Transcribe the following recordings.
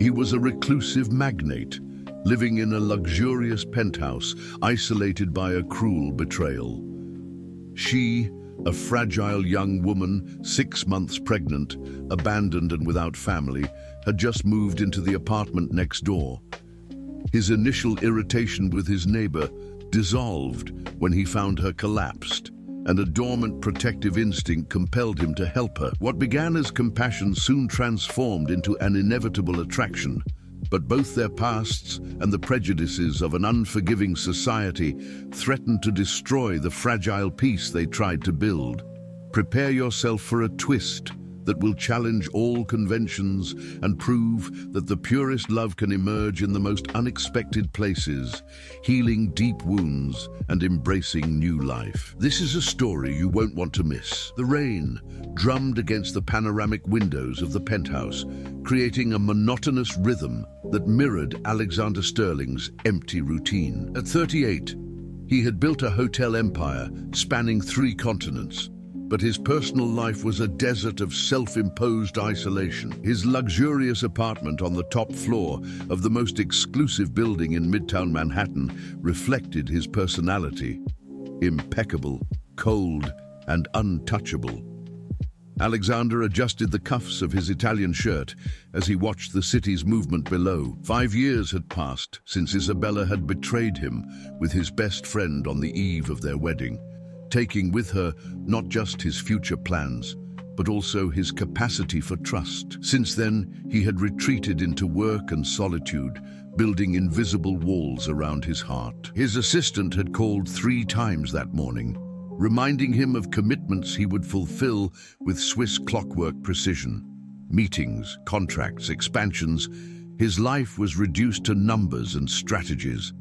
He was a reclusive magnate, living in a luxurious penthouse, isolated by a cruel betrayal. She, a fragile young woman, 6 months pregnant, abandoned and without family, had just moved into the apartment next door. His initial irritation with his neighbor dissolved when he found her collapsed, and a dormant protective instinct compelled him to help her. What began as compassion soon transformed into an inevitable attraction, but both their pasts and the prejudices of an unforgiving society threatened to destroy the fragile peace they tried to build. Prepare yourself for a twist that will challenge all conventions and prove that the purest love can emerge in the most unexpected places, healing deep wounds and embracing new life. This is a story you won't want to miss. The rain drummed against the panoramic windows of the penthouse, creating a monotonous rhythm that mirrored Alexander Sterling's empty routine. At 38, he had built a hotel empire spanning 3 continents. But his personal life was a desert of self-imposed isolation. His luxurious apartment on the top floor of the most exclusive building in Midtown Manhattan reflected his personality: impeccable, cold, and untouchable. Alexander adjusted the cuffs of his Italian shirt as he watched the city's movement below. 5 years had passed since Isabella had betrayed him with his best friend on the eve of their wedding, taking with her not just his future plans, but also his capacity for trust. Since then, he had retreated into work and solitude, building invisible walls around his heart. His assistant had called 3 times that morning, reminding him of commitments he would fulfill with Swiss clockwork precision. Meetings, contracts, expansions. His life was reduced to numbers and strategies.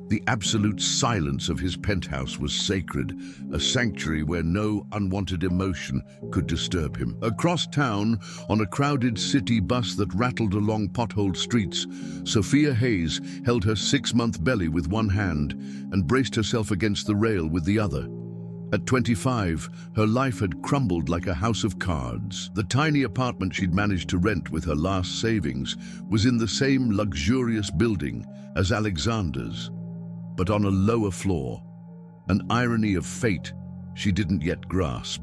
The absolute silence of his penthouse was sacred, a sanctuary where no unwanted emotion could disturb him. Across town, on a crowded city bus that rattled along potholed streets, Sophia Hayes held her 6-month belly with one hand and braced herself against the rail with the other. At 25, her life had crumbled like a house of cards. The tiny apartment she'd managed to rent with her last savings was in the same luxurious building as Alexander's, but on a lower floor, an irony of fate she didn't yet grasp.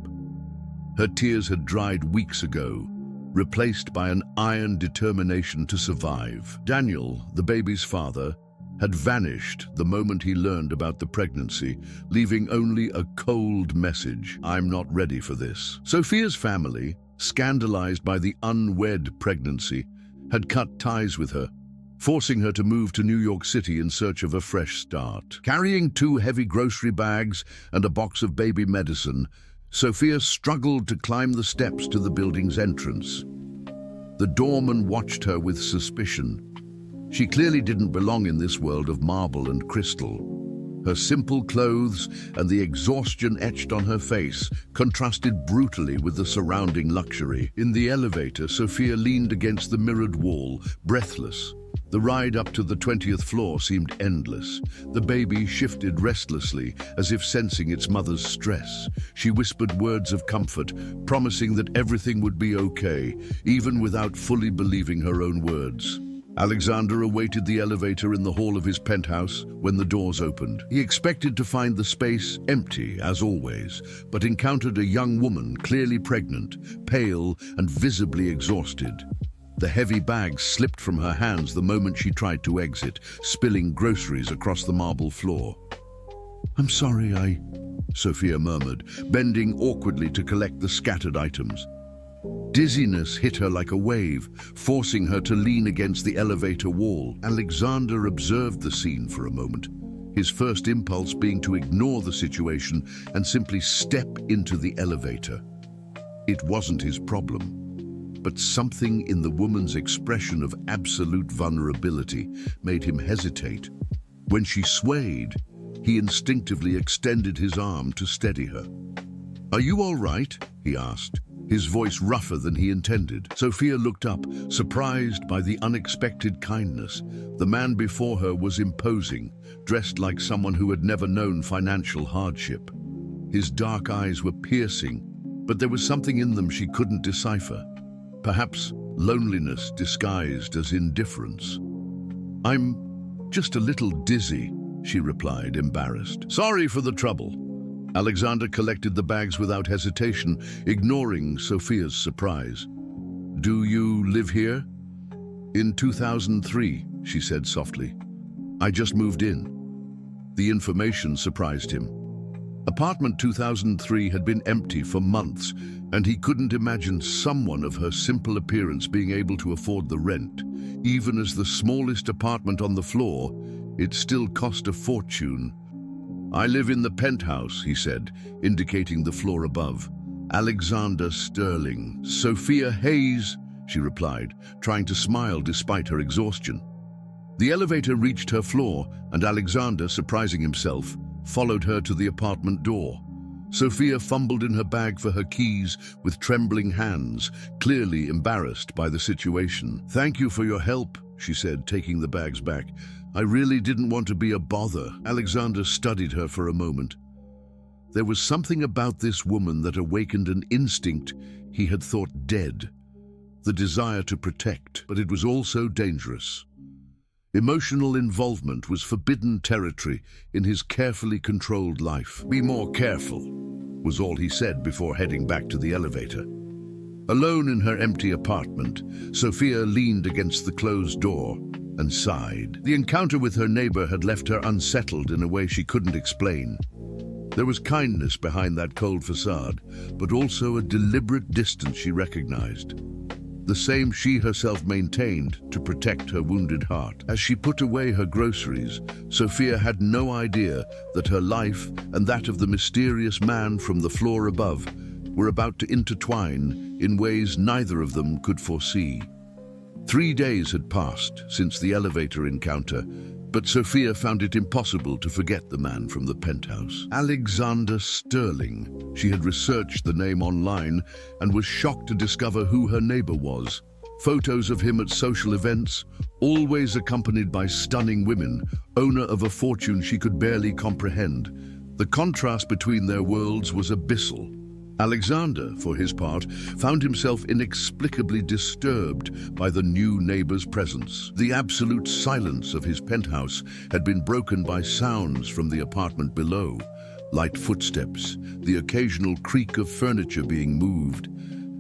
Her tears had dried weeks ago, replaced by an iron determination to survive. Daniel, the baby's father, had vanished the moment he learned about the pregnancy, leaving only a cold message: "I'm not ready for this." Sophia's family, scandalized by the unwed pregnancy, had cut ties with her, forcing her to move to New York City in search of a fresh start. Carrying 2 heavy grocery bags and a box of baby medicine, Sophia struggled to climb the steps to the building's entrance. The doorman watched her with suspicion. She clearly didn't belong in this world of marble and crystal. Her simple clothes and the exhaustion etched on her face contrasted brutally with the surrounding luxury. In the elevator, Sophia leaned against the mirrored wall, breathless. The ride up to the 20th floor seemed endless. The baby shifted restlessly, as if sensing its mother's stress. She whispered words of comfort, promising that everything would be okay, even without fully believing her own words. Alexander awaited the elevator in the hall of his penthouse when the doors opened. He expected to find the space empty, as always, but encountered a young woman, clearly pregnant, pale and visibly exhausted. The heavy bag slipped from her hands the moment she tried to exit, spilling groceries across the marble floor. "I'm sorry, Sophia murmured, bending awkwardly to collect the scattered items. Dizziness hit her like a wave, forcing her to lean against the elevator wall. Alexander observed the scene for a moment, his first impulse being to ignore the situation and simply step into the elevator. It wasn't his problem, but something in the woman's expression of absolute vulnerability made him hesitate. When she swayed, he instinctively extended his arm to steady her. "Are you all right?" he asked, his voice rougher than he intended. Sophia looked up, surprised by the unexpected kindness. The man before her was imposing, dressed like someone who had never known financial hardship. His dark eyes were piercing, but there was something in them she couldn't decipher. Perhaps loneliness disguised as indifference. "I'm just a little dizzy," she replied, embarrassed. "Sorry for the trouble." Alexander collected the bags without hesitation, ignoring Sophia's surprise. "Do you live here?" "In 2003, she said softly. "I just moved in." The information surprised him. Apartment 2003 had been empty for months, and he couldn't imagine someone of her simple appearance being able to afford the rent. Even as the smallest apartment on the floor, it still cost a fortune. "I live in the penthouse," he said, indicating the floor above. "Alexander Sterling." "Sophia Hayes," she replied, trying to smile despite her exhaustion. The elevator reached her floor, and Alexander, surprising himself, followed her to the apartment door. Sophia fumbled in her bag for her keys with trembling hands, clearly embarrassed by the situation. "Thank you for your help," she said, taking the bags back. "I really didn't want to be a bother." Alexander studied her for a moment. There was something about this woman that awakened an instinct he had thought dead. The desire to protect, but it was also dangerous. Emotional involvement was forbidden territory in his carefully controlled life. "Be more careful," was all he said before heading back to the elevator. Alone in her empty apartment, Sophia leaned against the closed door and sighed. The encounter with her neighbor had left her unsettled in a way she couldn't explain. There was kindness behind that cold facade, but also a deliberate distance she recognized. The same she herself maintained to protect her wounded heart. As she put away her groceries, Sophia had no idea that her life and that of the mysterious man from the floor above were about to intertwine in ways neither of them could foresee. 3 days had passed since the elevator encounter, but Sophia found it impossible to forget the man from the penthouse. Alexander Sterling. She had researched the name online and was shocked to discover who her neighbor was. Photos of him at social events, always accompanied by stunning women, owner of a fortune she could barely comprehend. The contrast between their worlds was abyssal. Alexander, for his part, found himself inexplicably disturbed by the new neighbor's presence. The absolute silence of his penthouse had been broken by sounds from the apartment below. Light footsteps, the occasional creak of furniture being moved,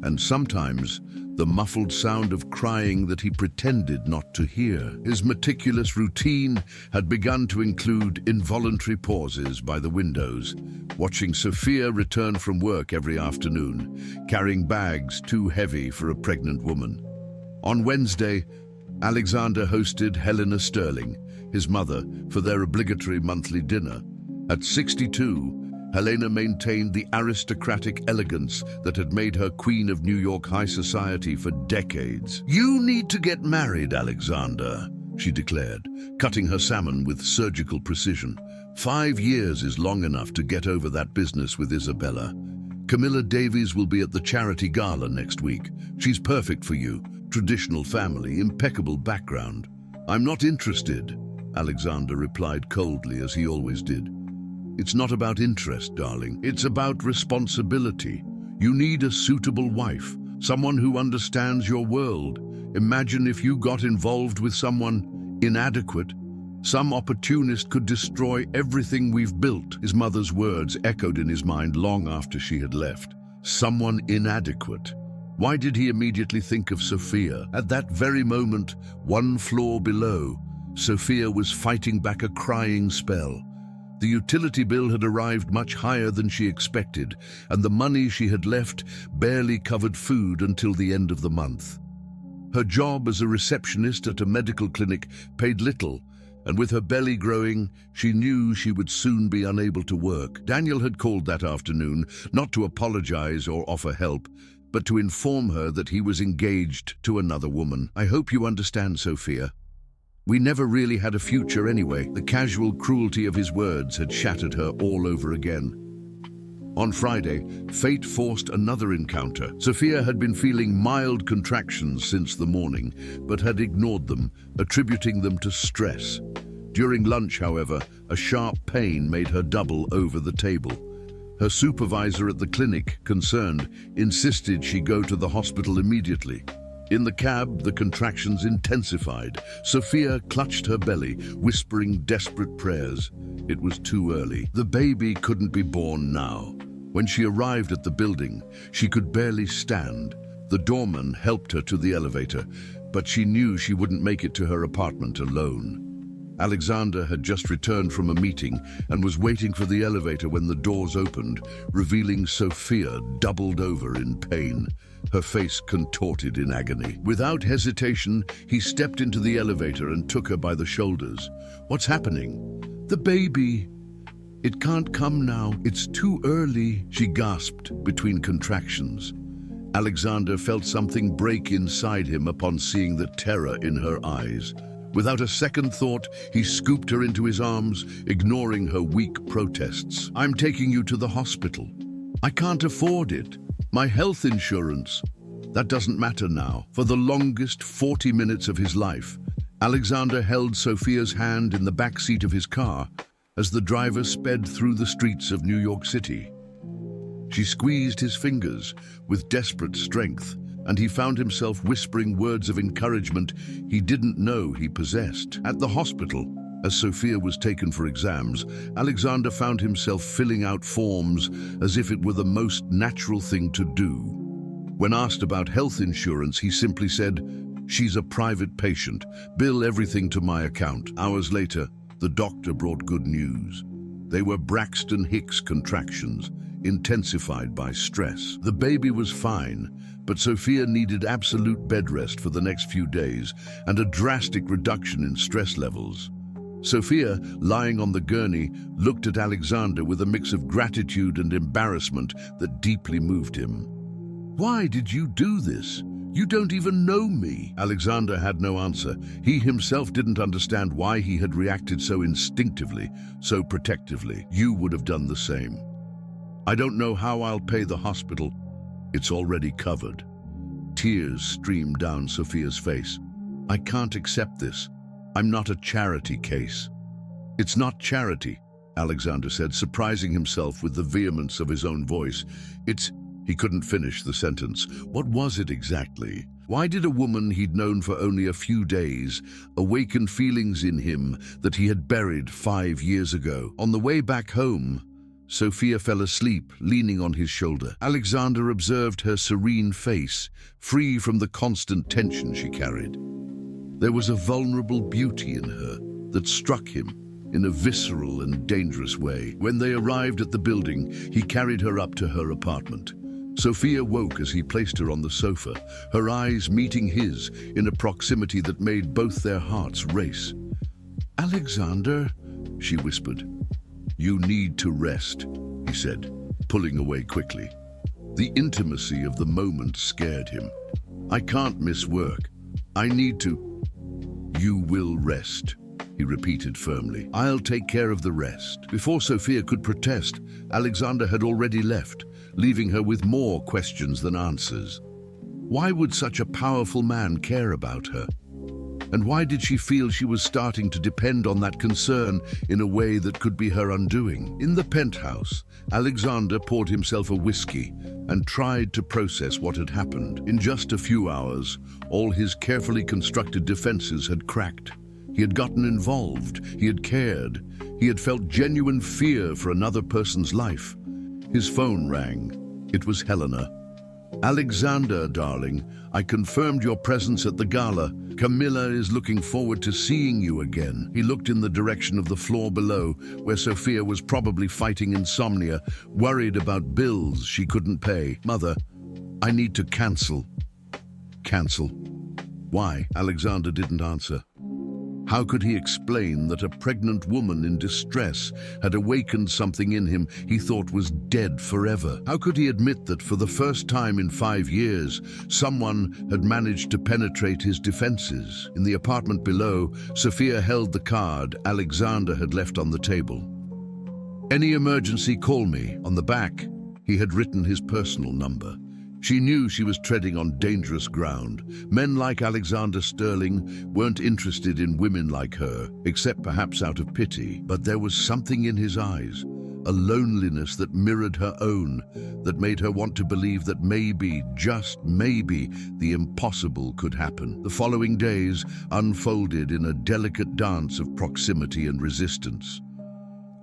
and sometimes the muffled sound of crying that he pretended not to hear. His meticulous routine had begun to include involuntary pauses by the windows, watching Sophia return from work every afternoon, carrying bags too heavy for a pregnant woman. On Wednesday, Alexander hosted Helena Sterling, his mother, for their obligatory monthly dinner. At 62, Helena maintained the aristocratic elegance that had made her queen of New York high society for decades. "You need to get married, Alexander," she declared, cutting her salmon with surgical precision. 5 years is long enough to get over that business with Isabella. Camilla Davies will be at the charity gala next week. She's perfect for you. Traditional family, impeccable background. "I'm not interested," Alexander replied coldly, as he always did. "It's not about interest, darling. It's about responsibility. You need a suitable wife, someone who understands your world. Imagine if you got involved with someone inadequate. Some opportunist could destroy everything we've built." His mother's words echoed in his mind long after she had left. Someone inadequate. Why did he immediately think of Sophia? At that very moment, 1 floor below, Sophia was fighting back a crying spell. The utility bill had arrived much higher than she expected, and the money she had left barely covered food until the end of the month. Her job as a receptionist at a medical clinic paid little, and with her belly growing, she knew she would soon be unable to work. Daniel had called that afternoon, not to apologize or offer help, but to inform her that he was engaged to another woman. "I hope you understand, Sophia. We never really had a future anyway." The casual cruelty of his words had shattered her all over again. On Friday, fate forced another encounter. Sophia had been feeling mild contractions since the morning, but had ignored them, attributing them to stress. During lunch, however, a sharp pain made her double over the table. Her supervisor at the clinic, concerned, insisted she go to the hospital immediately. In the cab, the contractions intensified. Sophia clutched her belly, whispering desperate prayers. It was too early. The baby couldn't be born now. When she arrived at the building, she could barely stand. The doorman helped her to the elevator, but she knew she wouldn't make it to her apartment alone. Alexander had just returned from a meeting and was waiting for the elevator when the doors opened, revealing Sophia doubled over in pain, her face contorted in agony. Without hesitation, he stepped into the elevator and took her by the shoulders. "What's happening?" "The baby." "It can't come now. It's too early," she gasped between contractions. Alexander felt something break inside him upon seeing the terror in her eyes. Without a second thought, he scooped her into his arms, ignoring her weak protests. "I'm taking you to the hospital." "I can't afford it. My health insurance." "That doesn't matter now." For the longest 40 minutes of his life, Alexander held Sophia's hand in the back seat of his car as the driver sped through the streets of New York City. She squeezed his fingers with desperate strength, and he found himself whispering words of encouragement he didn't know he possessed. At the hospital, as Sophia was taken for exams, Alexander found himself filling out forms as if it were the most natural thing to do. When asked about health insurance, he simply said, "She's a private patient. Bill everything to my account." Hours later, the doctor brought good news. They were Braxton Hicks contractions, intensified by stress. The baby was fine, but Sophia needed absolute bed rest for the next few days and a drastic reduction in stress levels. Sophia, lying on the gurney, looked at Alexander with a mix of gratitude and embarrassment that deeply moved him. "Why did you do this? You don't even know me." Alexander had no answer. He himself didn't understand why he had reacted so instinctively, so protectively. "You would have done the same." "I don't know how I'll pay the hospital. It's already covered." Tears streamed down Sophia's face. "I can't accept this. I'm not a charity case." "It's not charity," Alexander said, surprising himself with the vehemence of his own voice. He couldn't finish the sentence. What was it exactly? Why did a woman he'd known for only a few days awaken feelings in him that he had buried 5 years ago? On the way back home, Sophia fell asleep, leaning on his shoulder. Alexander observed her serene face, free from the constant tension she carried. There was a vulnerable beauty in her that struck him in a visceral and dangerous way. When they arrived at the building, he carried her up to her apartment. Sophia woke as he placed her on the sofa, her eyes meeting his in a proximity that made both their hearts race. "Alexander," she whispered. "You need to rest," he said, pulling away quickly. The intimacy of the moment scared him. "I can't miss work. I need to." "You will rest," he repeated firmly. "I'll take care of the rest." Before Sophia could protest, Alexander had already left, leaving her with more questions than answers. Why would such a powerful man care about her? And why did she feel she was starting to depend on that concern in a way that could be her undoing? In the penthouse, Alexander poured himself a whiskey and tried to process what had happened. In just a few hours, all his carefully constructed defenses had cracked. He had gotten involved, he had cared, he had felt genuine fear for another person's life. His phone rang. It was Helena. "Alexander, darling, I confirmed your presence at the gala. Camilla is looking forward to seeing you again." He looked in the direction of the floor below, where Sophia was probably fighting insomnia, worried about bills she couldn't pay. "Mother, I need to cancel." "Cancel? Why?" Alexander didn't answer. How could he explain that a pregnant woman in distress had awakened something in him he thought was dead forever? How could he admit that for the first time in 5 years, someone had managed to penetrate his defenses? In the apartment below, Sophia held the card Alexander had left on the table. "Any emergency, call me." On the back, he had written his personal number. She knew she was treading on dangerous ground. Men like Alexander Sterling weren't interested in women like her, except perhaps out of pity. But there was something in his eyes, a loneliness that mirrored her own, that made her want to believe that maybe, just maybe, the impossible could happen. The following days unfolded in a delicate dance of proximity and resistance.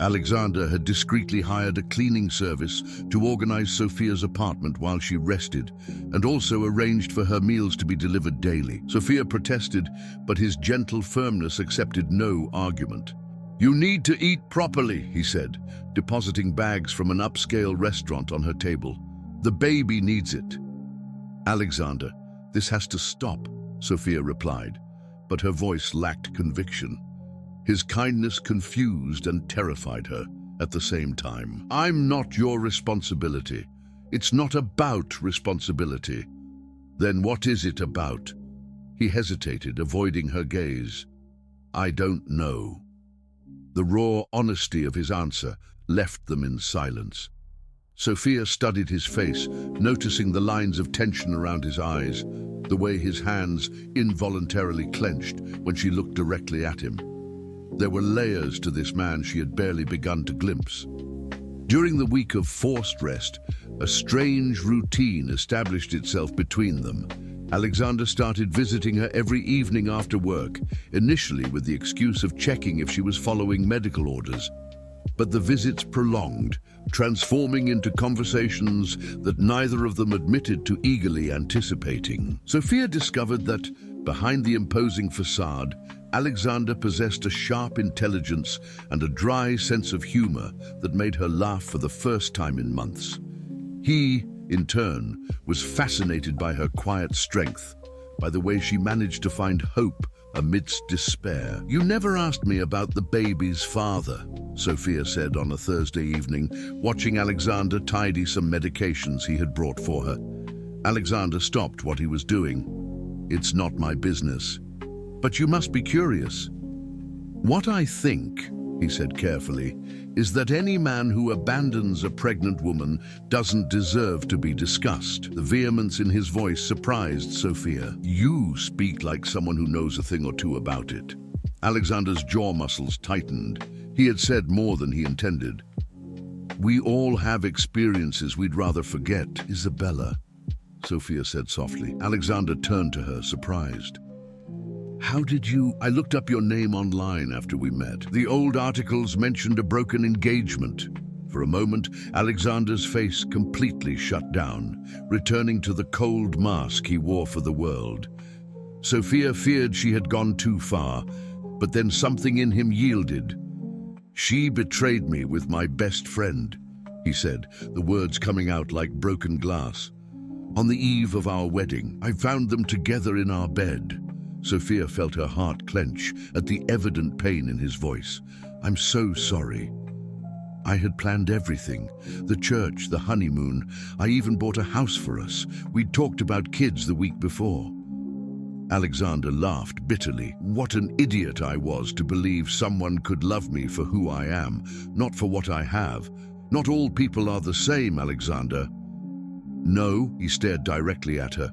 Alexander had discreetly hired a cleaning service to organize Sophia's apartment while she rested, and also arranged for her meals to be delivered daily. Sophia protested, but his gentle firmness accepted no argument. "You need to eat properly," he said, depositing bags from an upscale restaurant on her table. "The baby needs it." "Alexander, this has to stop," Sophia replied, but her voice lacked conviction. His kindness confused and terrified her at the same time. "I'm not your responsibility. It's not about responsibility." "Then what is it about?" He hesitated, avoiding her gaze. "I don't know." The raw honesty of his answer left them in silence. Sophia studied his face, noticing the lines of tension around his eyes, the way his hands involuntarily clenched when she looked directly at him. There were layers to this man she had barely begun to glimpse. During the week of forced rest, a strange routine established itself between them. Alexander started visiting her every evening after work, initially with the excuse of checking if she was following medical orders. But the visits prolonged, transforming into conversations that neither of them admitted to eagerly anticipating. Sophia discovered that, behind the imposing facade, Alexander possessed a sharp intelligence and a dry sense of humor that made her laugh for the first time in months. He, in turn, was fascinated by her quiet strength, by the way she managed to find hope amidst despair. "You never asked me about the baby's father," Sophia said on a Thursday evening, watching Alexander tidy some medications he had brought for her. Alexander stopped what he was doing. "It's not my business. But you must be curious." "What I think," he said carefully, "is that any man who abandons a pregnant woman doesn't deserve to be discussed." The vehemence in his voice surprised Sophia. "You speak like someone who knows a thing or two about it." Alexander's jaw muscles tightened. He had said more than he intended. "We all have experiences we'd rather forget, Isabella," Sophia said softly. Alexander turned to her, surprised. "How did you—" "I looked up your name online after we met. The old articles mentioned a broken engagement." For a moment, Alexander's face completely shut down, returning to the cold mask he wore for the world. Sophia feared she had gone too far, but then something in him yielded. "She betrayed me with my best friend," he said, the words coming out like broken glass. "On the eve of our wedding, I found them together in our bed." Sophia felt her heart clench at the evident pain in his voice. "I'm so sorry. I had planned everything. The church, the honeymoon. I even bought a house for us. We'd talked about kids the week before." Alexander laughed bitterly. "What an idiot I was to believe someone could love me for who I am, not for what I have. Not all people are the same, Alexander." "No," he stared directly at her.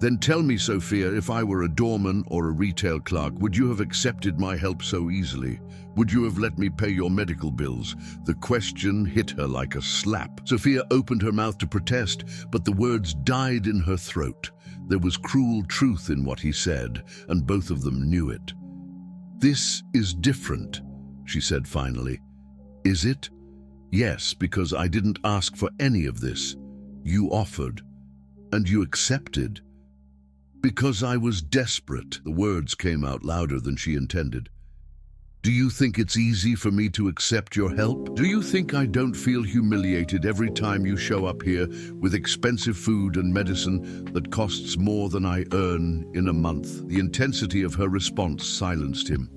"Then tell me, Sophia, if I were a doorman or a retail clerk, would you have accepted my help so easily? Would you have let me pay your medical bills?" The question hit her like a slap. Sophia opened her mouth to protest, but the words died in her throat. There was cruel truth in what he said, and both of them knew it. "This is different," she said finally. "Is it?" "Yes, because I didn't ask for any of this. You offered, and you accepted." "Because I was desperate." The words came out louder than she intended. "Do you think it's easy for me to accept your help? Do you think I don't feel humiliated every time you show up here with expensive food and medicine that costs more than I earn in a month?" The intensity of her response silenced him.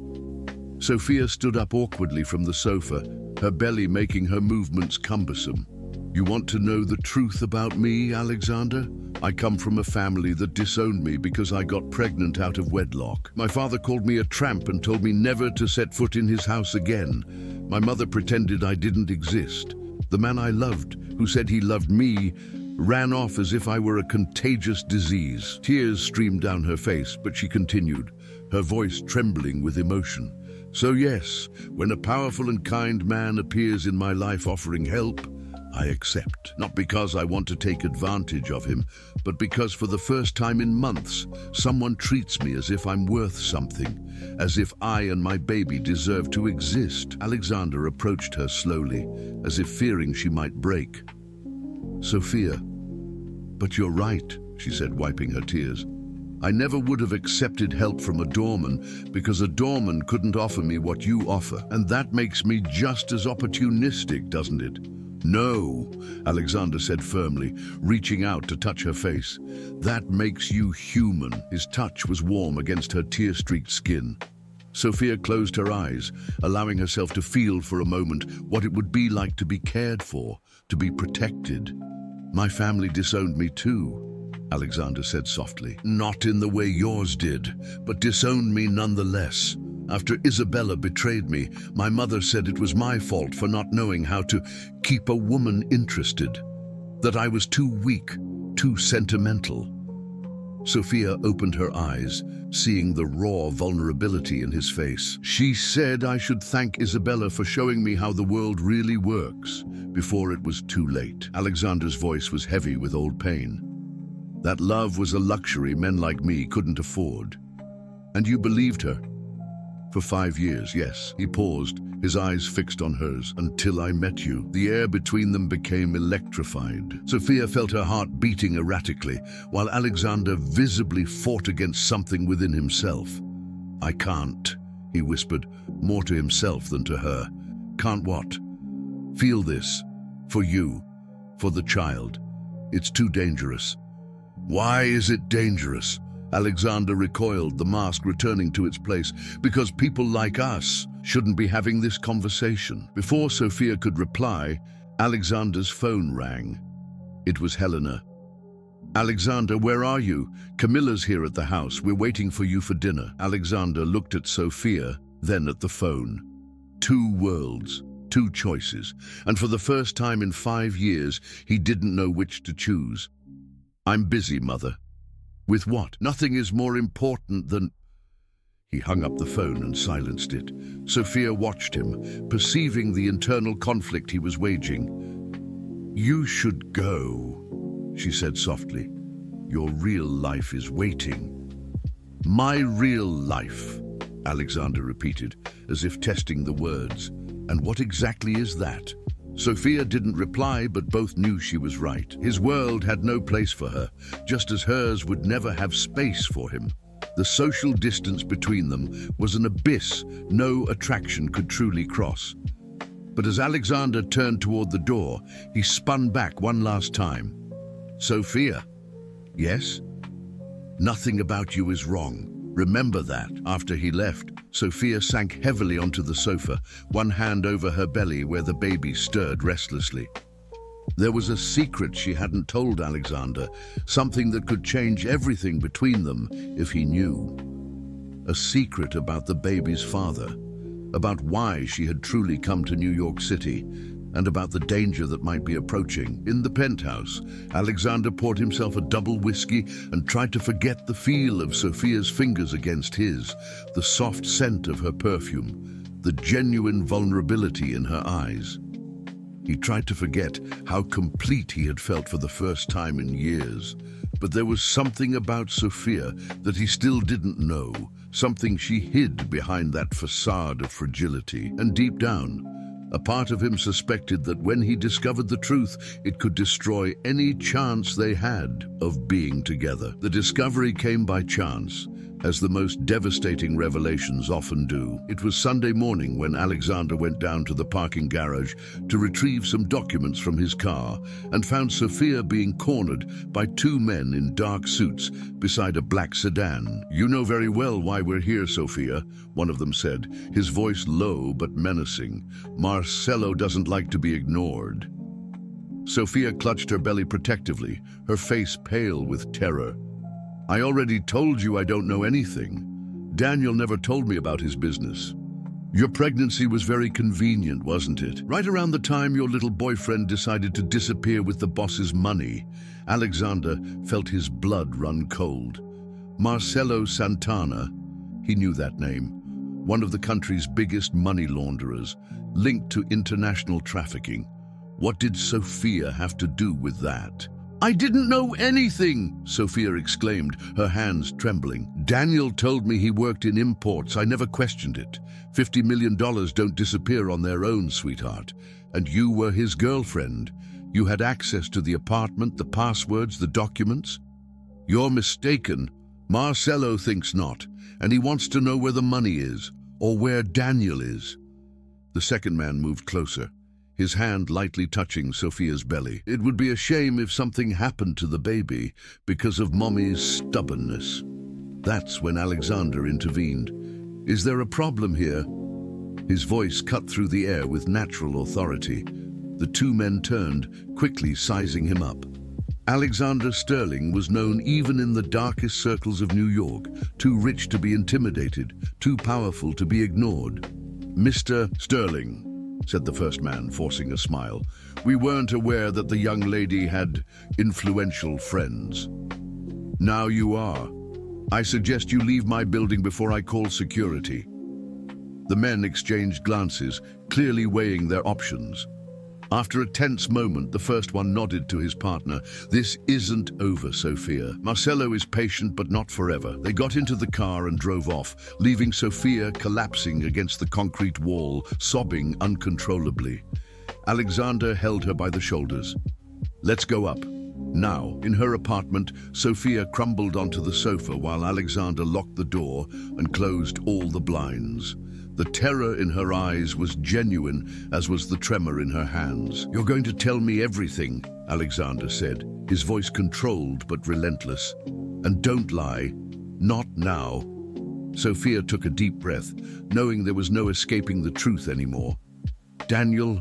Sophia stood up awkwardly from the sofa, her belly making her movements cumbersome. "You want to know the truth about me, Alexander? I come from a family that disowned me because I got pregnant out of wedlock. My father called me a tramp and told me never to set foot in his house again. My mother pretended I didn't exist. The man I loved, who said he loved me, ran off as if I were a contagious disease." Tears streamed down her face, but she continued, her voice trembling with emotion. So yes, when a powerful and kind man appears in my life offering help, I accept. Not because I want to take advantage of him, but because for the first time in months, someone treats me as if I'm worth something, as if I and my baby deserve to exist. Alexander approached her slowly, as if fearing she might break. Sophia, but you're right, she said, wiping her tears. I never would have accepted help from a doorman because a doorman couldn't offer me what you offer. And that makes me just as opportunistic, doesn't it? No, Alexander said firmly, reaching out to touch her face. That makes you human. His touch was warm against her tear-streaked skin. Sophia closed her eyes, allowing herself to feel for a moment what it would be like to be cared for, to be protected. My family disowned me too, Alexander said softly. Not in the way yours did, but disowned me nonetheless. After Isabella betrayed me, my mother said it was my fault for not knowing how to keep a woman interested, that I was too weak, too sentimental. Sophia opened her eyes, seeing the raw vulnerability in his face. She said I should thank Isabella for showing me how the world really works, before it was too late. Alexander's voice was heavy with old pain. That love was a luxury men like me couldn't afford. And you believed her? For 5 years, yes. He paused, his eyes fixed on hers. Until I met you. The air between them became electrified. Sophia felt her heart beating erratically, while Alexander visibly fought against something within himself. I can't, he whispered, more to himself than to her. Can't what? Feel this. For you. For the child. It's too dangerous. Why is it dangerous? Alexander recoiled, the mask returning to its place. Because people like us shouldn't be having this conversation. Before Sophia could reply, Alexander's phone rang. It was Helena. Alexander, where are you? Camilla's here at the house. We're waiting for you for dinner. Alexander looked at Sophia, then at the phone. 2 worlds, 2 choices. And for the first time in 5 years, he didn't know which to choose. I'm busy, Mother. With what? Nothing is more important than... He hung up the phone and silenced it. Sophia watched him, perceiving the internal conflict he was waging. You should go, she said softly. Your real life is waiting. My real life, Alexander repeated, as if testing the words. And what exactly is that? Sophia didn't reply, but both knew she was right. His world had no place for her, just as hers would never have space for him. The social distance between them was an abyss no attraction could truly cross. But as Alexander turned toward the door, he spun back one last time. Sophia? Yes? Nothing about you is wrong. Remember that. After he left, Sophia sank heavily onto the sofa, one hand over her belly where the baby stirred restlessly. There was a secret she hadn't told Alexander, something that could change everything between them if he knew. A secret about the baby's father, about why she had truly come to New York City, and about the danger that might be approaching. In the penthouse, Alexander poured himself a double whiskey and tried to forget the feel of Sophia's fingers against his, the soft scent of her perfume, the genuine vulnerability in her eyes. He tried to forget how complete he had felt for the first time in years. But there was something about Sophia that he still didn't know, something she hid behind that facade of fragility. And deep down, a part of him suspected that when he discovered the truth, it could destroy any chance they had of being together. The discovery came by chance, as the most devastating revelations often do. It was Sunday morning when Alexander went down to the parking garage to retrieve some documents from his car and found Sophia being cornered by 2 men in dark suits beside a black sedan. You know very well why we're here, Sophia, one of them said, his voice low but menacing. Marcello doesn't like to be ignored. Sophia clutched her belly protectively, her face pale with terror. I already told you I don't know anything. Daniel never told me about his business. Your pregnancy was very convenient, wasn't it? Right around the time your little boyfriend decided to disappear with the boss's money, Alexander felt his blood run cold. Marcello Santana, he knew that name, one of the country's biggest money launderers, linked to international trafficking. What did Sophia have to do with that? "I didn't know anything," Sophia exclaimed, her hands trembling. "Daniel told me he worked in imports. I never questioned it. $50 million don't disappear on their own, sweetheart. And you were his girlfriend. You had access to the apartment, the passwords, the documents." "You're mistaken. Marcelo thinks not, and he wants to know where the money is, or where Daniel is." The second man moved closer, his hand lightly touching Sophia's belly. "It would be a shame if something happened to the baby because of Mommy's stubbornness." That's when Alexander intervened. "Is there a problem here?" His voice cut through the air with natural authority. The two men turned, quickly sizing him up. Alexander Sterling was known even in the darkest circles of New York, too rich to be intimidated, too powerful to be ignored. "Mr. Sterling," said the first man, forcing a smile, "we weren't aware that the young lady had influential friends. Now you are. I suggest you leave my building before I call security." The men exchanged glances, clearly weighing their options. After a tense moment, the first one nodded to his partner. "This isn't over, Sophia. Marcelo is patient, but not forever." They got into the car and drove off, leaving Sophia collapsing against the concrete wall, sobbing uncontrollably. Alexander held her by the shoulders. "Let's go up." Now, in her apartment, Sophia crumbled onto the sofa while Alexander locked the door and closed all the blinds. The terror in her eyes was genuine, as was the tremor in her hands. "You're going to tell me everything," Alexander said, his voice controlled but relentless. "And don't lie. Not now." Sophia took a deep breath, knowing there was no escaping the truth anymore. "Daniel,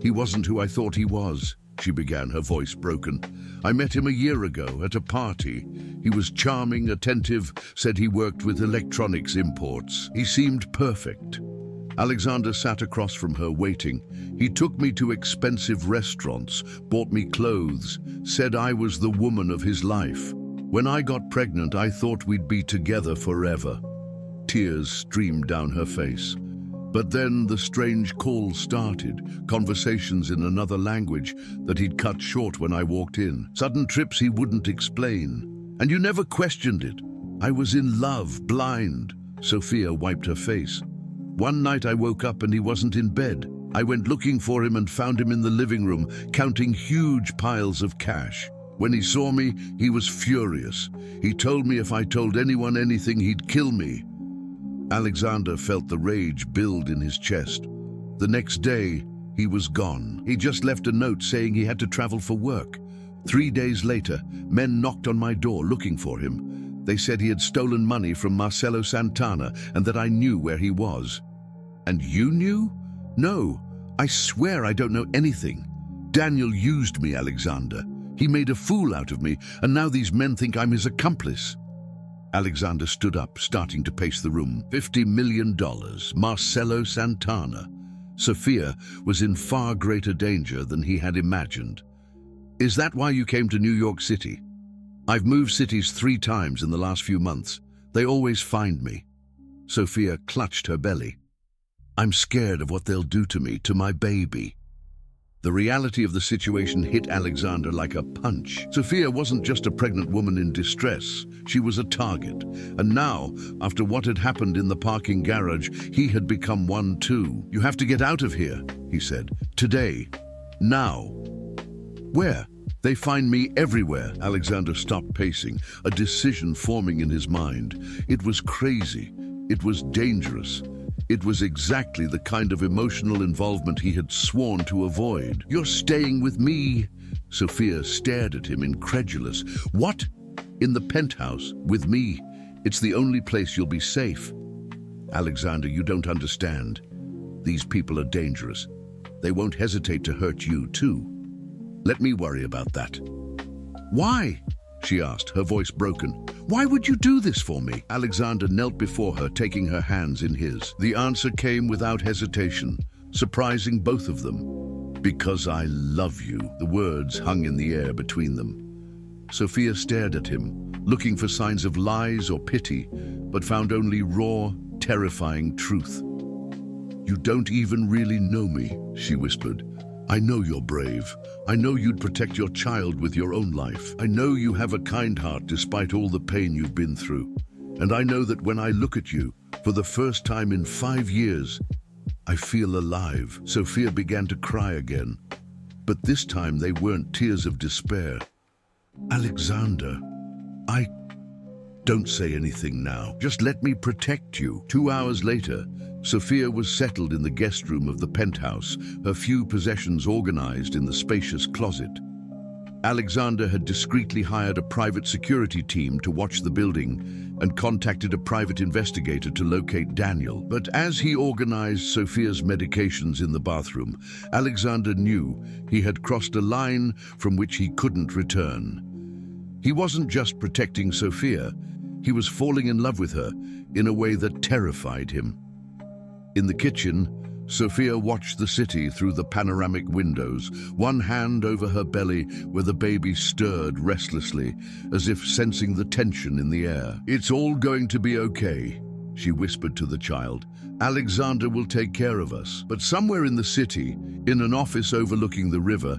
he wasn't who I thought he was," she began, her voice broken. "I met him a year ago at a party. He was charming, attentive, said he worked with electronics imports. He seemed perfect." Alexander sat across from her, waiting. "He took me to expensive restaurants, bought me clothes, said I was the woman of his life. When I got pregnant, I thought we'd be together forever." Tears streamed down her face. But then the strange call started, conversations in another language that he'd cut short when I walked in. Sudden trips he wouldn't explain. "And you never questioned it." "I was in love, blind." Sophia wiped her face. "One night I woke up and he wasn't in bed. I went looking for him and found him in the living room, counting huge piles of cash. When he saw me, he was furious. He told me if I told anyone anything, he'd kill me." Alexander felt the rage build in his chest. The next day, he was gone. He just left a note saying he had to travel for work. 3 days later, men knocked on my door looking for him. They said he had stolen money from Marcelo Santana and that I knew where he was. "And you knew?" "No, I swear I don't know anything. Daniel used me, Alexander. He made a fool out of me, and now these men think I'm his accomplice." Alexander stood up, starting to pace the room. $50 million, Marcelo Santana. Sophia was in far greater danger than he had imagined. "Is that why you came to New York City?" "I've moved cities 3 times in the last few months. They always find me." Sophia clutched her belly. "I'm scared of what they'll do to me, to my baby." The reality of the situation hit Alexander like a punch. Sophia wasn't just a pregnant woman in distress. She was a target. And now, after what had happened in the parking garage, he had become one too. "You have to get out of here," he said. "Today. Now." "Where?" "They find me everywhere." Alexander stopped pacing, a decision forming in his mind. It was crazy. It was dangerous. It was exactly the kind of emotional involvement he had sworn to avoid. "You're staying with me?" Sophia stared at him, incredulous. "What? In the penthouse? With me? It's the only place you'll be safe." "Alexander, you don't understand. These people are dangerous. They won't hesitate to hurt you, too. Let me worry about that." "Why?" she asked, her voice broken. "Why would you do this for me?" Alexander knelt before her, taking her hands in his. The answer came without hesitation, surprising both of them. "Because I love you." The words hung in the air between them. Sophia stared at him, looking for signs of lies or pity, but found only raw, terrifying truth. "You don't even really know me," she whispered. "I know you're brave. I know you'd protect your child with your own life. I know you have a kind heart despite all the pain you've been through. And I know that when I look at you, for the first time in 5 years, I feel alive." Sophia began to cry again. But this time they weren't tears of despair. "Alexander, don't say anything now. Just let me protect you." 2 hours later, Sophia was settled in the guest room of the penthouse, her few possessions organized in the spacious closet. Alexander had discreetly hired a private security team to watch the building and contacted a private investigator to locate Daniel. But as he organized Sophia's medications in the bathroom, Alexander knew he had crossed a line from which he couldn't return. He wasn't just protecting Sophia, he was falling in love with her in a way that terrified him. In the kitchen, Sophia watched the city through the panoramic windows, one hand over her belly where the baby stirred restlessly, as if sensing the tension in the air. "It's all going to be okay," she whispered to the child. "Alexander will take care of us." But somewhere in the city, in an office overlooking the river,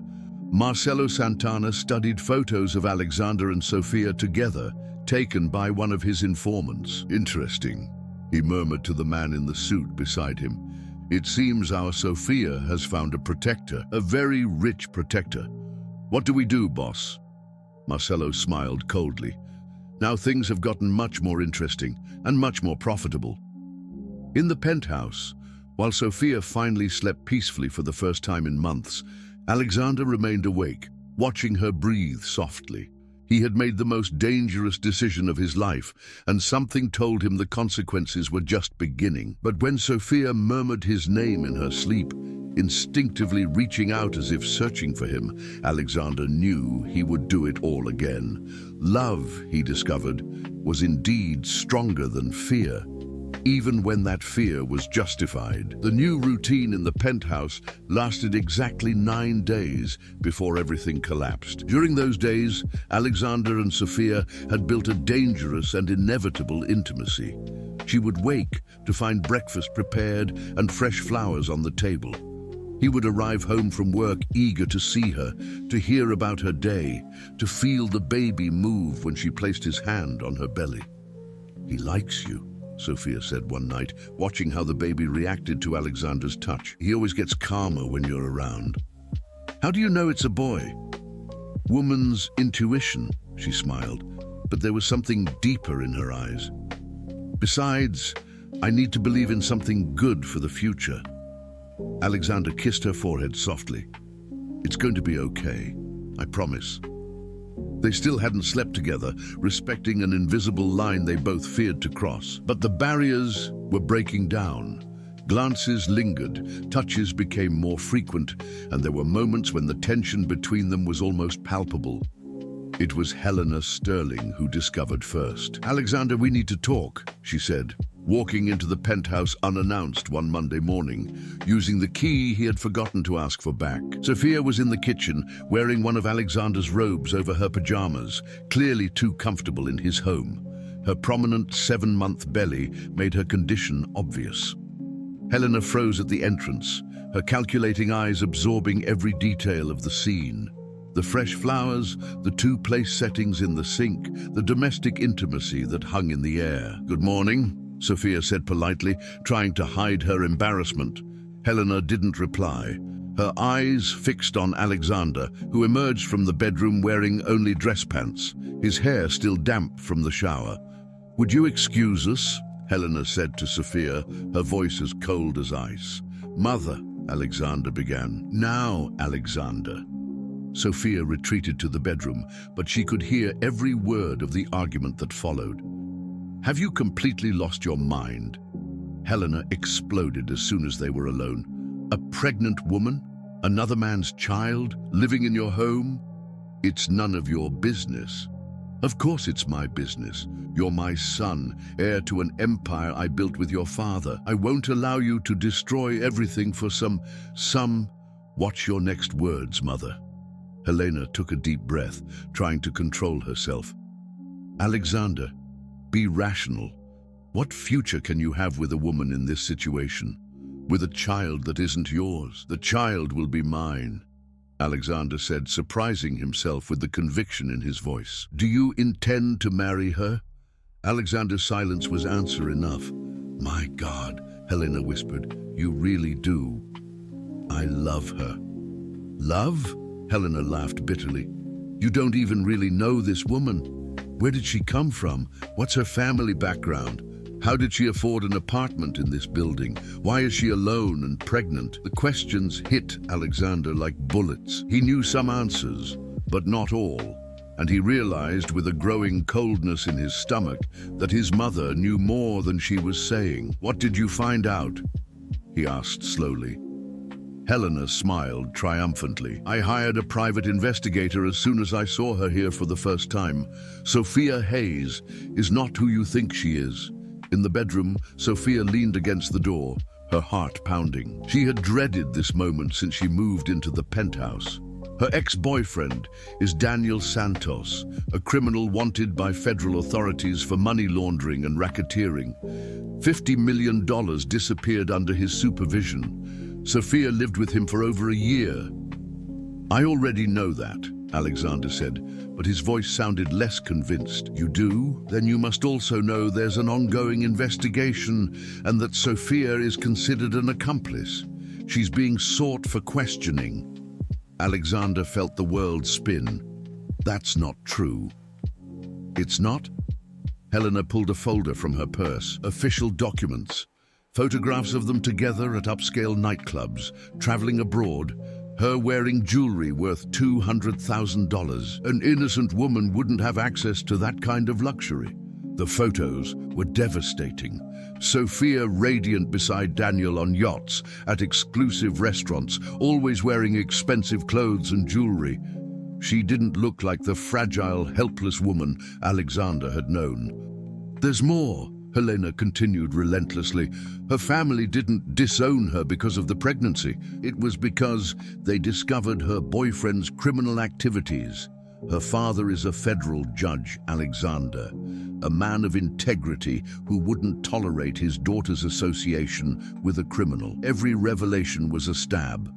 Marcelo Santana studied photos of Alexander and Sophia together, taken by one of his informants. "Interesting," he murmured to the man in the suit beside him. "It seems our Sophia has found a protector, a very rich protector. What do we do, boss?" Marcelo smiled coldly. Now things have gotten much more interesting and much more profitable. In the penthouse, while Sophia finally slept peacefully for the first time in months, Alexander remained awake, watching her breathe softly. He had made the most dangerous decision of his life, and something told him the consequences were just beginning. But when Sophia murmured his name in her sleep, instinctively reaching out as if searching for him, Alexander knew he would do it all again. Love, he discovered, was indeed stronger than fear, even when that fear was justified. The new routine in the penthouse lasted exactly 9 days before everything collapsed. During those days, Alexander and Sophia had built a dangerous and inevitable intimacy. She would wake to find breakfast prepared and fresh flowers on the table. He would arrive home from work eager to see her, to hear about her day, to feel the baby move when she placed his hand on her belly. "He likes you," Sophia said one night, watching how the baby reacted to Alexander's touch. "He always gets calmer when you're around." "How do you know it's a boy?" "Woman's intuition," she smiled, but there was something deeper in her eyes. "Besides, I need to believe in something good for the future." Alexander kissed her forehead softly. "It's going to be okay, I promise." They still hadn't slept together, respecting an invisible line they both feared to cross. But the barriers were breaking down. Glances lingered, touches became more frequent, and there were moments when the tension between them was almost palpable. It was Helena Sterling who discovered first. "Alexander, we need to talk," she said, walking into the penthouse unannounced one Monday morning, using the key he had forgotten to ask for back. Sophia was in the kitchen, wearing one of Alexander's robes over her pajamas, clearly too comfortable in his home. Her prominent 7-month belly made her condition obvious. Helena froze at the entrance, her calculating eyes absorbing every detail of the scene. The fresh flowers, the 2 place settings in the sink, the domestic intimacy that hung in the air. "Good morning," Sophia said politely, trying to hide her embarrassment. Helena didn't reply, her eyes fixed on Alexander, who emerged from the bedroom wearing only dress pants, his hair still damp from the shower. "Would you excuse us?" Helena said to Sophia, her voice as cold as ice. "Mother," Alexander began. "Now, Alexander." Sophia retreated to the bedroom, but she could hear every word of the argument that followed. "Have you completely lost your mind?" Helena exploded as soon as they were alone. "A pregnant woman? Another man's child? Living in your home? It's none of your business." "Of course it's my business. You're my son, heir to an empire I built with your father. I won't allow you to destroy everything for some... Watch your next words, mother." Helena took a deep breath, trying to control herself. "Alexander, be rational. What future can you have with a woman in this situation? With a child that isn't yours? The child will be mine, Alexander said, surprising himself with the conviction in his voice. Do you intend to marry her? Alexander's silence was answer enough. My God, Helena whispered, you really do. I love her. Love? Helena laughed bitterly. You don't even really know this woman. Where did she come from? What's her family background? How did she afford an apartment in this building? Why is she alone and pregnant? The questions hit Alexander like bullets. He knew some answers, but not all, and he realized with a growing coldness in his stomach that his mother knew more than she was saying. What did you find out? He asked slowly. Helena smiled triumphantly. I hired a private investigator as soon as I saw her here for the first time. Sophia Hayes is not who you think she is. In the bedroom, Sophia leaned against the door, her heart pounding. She had dreaded this moment since she moved into the penthouse. Her ex-boyfriend is Daniel Santos, a criminal wanted by federal authorities for money laundering and racketeering. $50 million disappeared under his supervision. Sophia lived with him for over a year. I already know that, Alexander said, but his voice sounded less convinced. You do? Then you must also know there's an ongoing investigation and that Sophia is considered an accomplice. She's being sought for questioning. Alexander felt the world spin. That's not true. It's not? Helena pulled a folder from her purse. Official documents. Photographs of them together at upscale nightclubs, traveling abroad, her wearing jewelry worth $200,000. An innocent woman wouldn't have access to that kind of luxury. The photos were devastating. Sophia radiant beside Daniel on yachts, at exclusive restaurants, always wearing expensive clothes and jewelry. She didn't look like the fragile, helpless woman Alexander had known. There's more, Helena continued relentlessly. Her family didn't disown her because of the pregnancy. It was because they discovered her boyfriend's criminal activities. Her father is a federal judge, Alexander, a man of integrity who wouldn't tolerate his daughter's association with a criminal. Every revelation was a stab.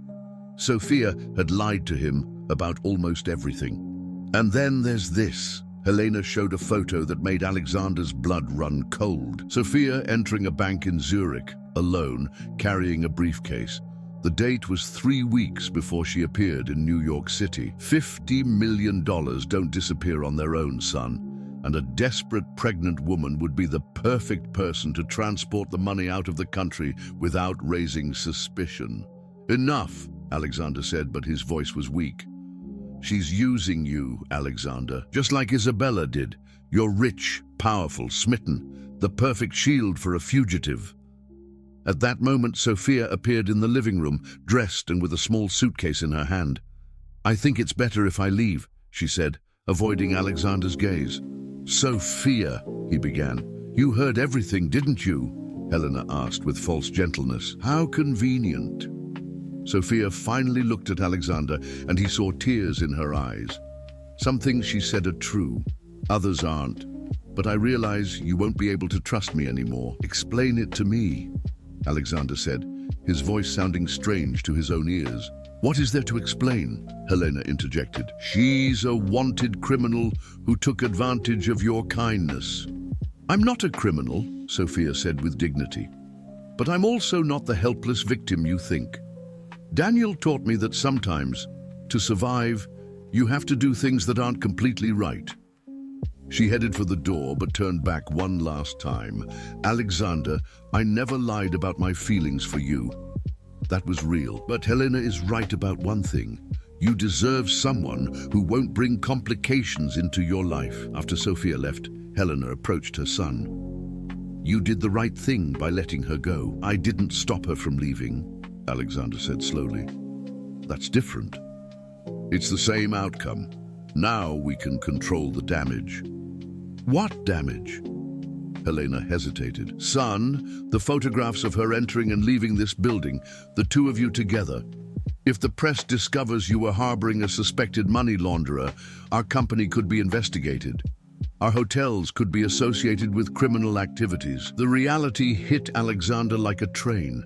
Sophia had lied to him about almost everything. And then there's this. Helena showed a photo that made Alexander's blood run cold. Sophia entering a bank in Zurich, alone, carrying a briefcase. The date was 3 weeks before she appeared in New York City. $50 million don't disappear on their own, son. And a desperate pregnant woman would be the perfect person to transport the money out of the country without raising suspicion. Enough, Alexander said, but his voice was weak. She's using you, Alexander, just like Isabella did. You're rich, powerful, smitten, the perfect shield for a fugitive. At that moment, Sophia appeared in the living room, dressed and with a small suitcase in her hand. I think it's better if I leave, she said, avoiding Alexander's gaze. Sophia, he began. You heard everything, didn't you? Helena asked with false gentleness. How convenient. Sophia finally looked at Alexander, and he saw tears in her eyes. Some things she said are true, others aren't. But I realize you won't be able to trust me anymore. Explain it to me, Alexander said, his voice sounding strange to his own ears. What is there to explain? Helena interjected. She's a wanted criminal who took advantage of your kindness. I'm not a criminal, Sophia said with dignity. But I'm also not the helpless victim you think. Daniel taught me that sometimes, to survive, you have to do things that aren't completely right. She headed for the door but turned back one last time. Alexander, I never lied about my feelings for you. That was real. But Helena is right about one thing. You deserve someone who won't bring complications into your life. After Sophia left, Helena approached her son. You did the right thing by letting her go. I didn't stop her from leaving, Alexander said slowly. That's different. It's the same outcome. Now we can control the damage. What damage? Helena hesitated. Son, the photographs of her entering and leaving this building, the two of you together. If the press discovers you were harboring a suspected money launderer, our company could be investigated. Our hotels could be associated with criminal activities. The reality hit Alexander like a train.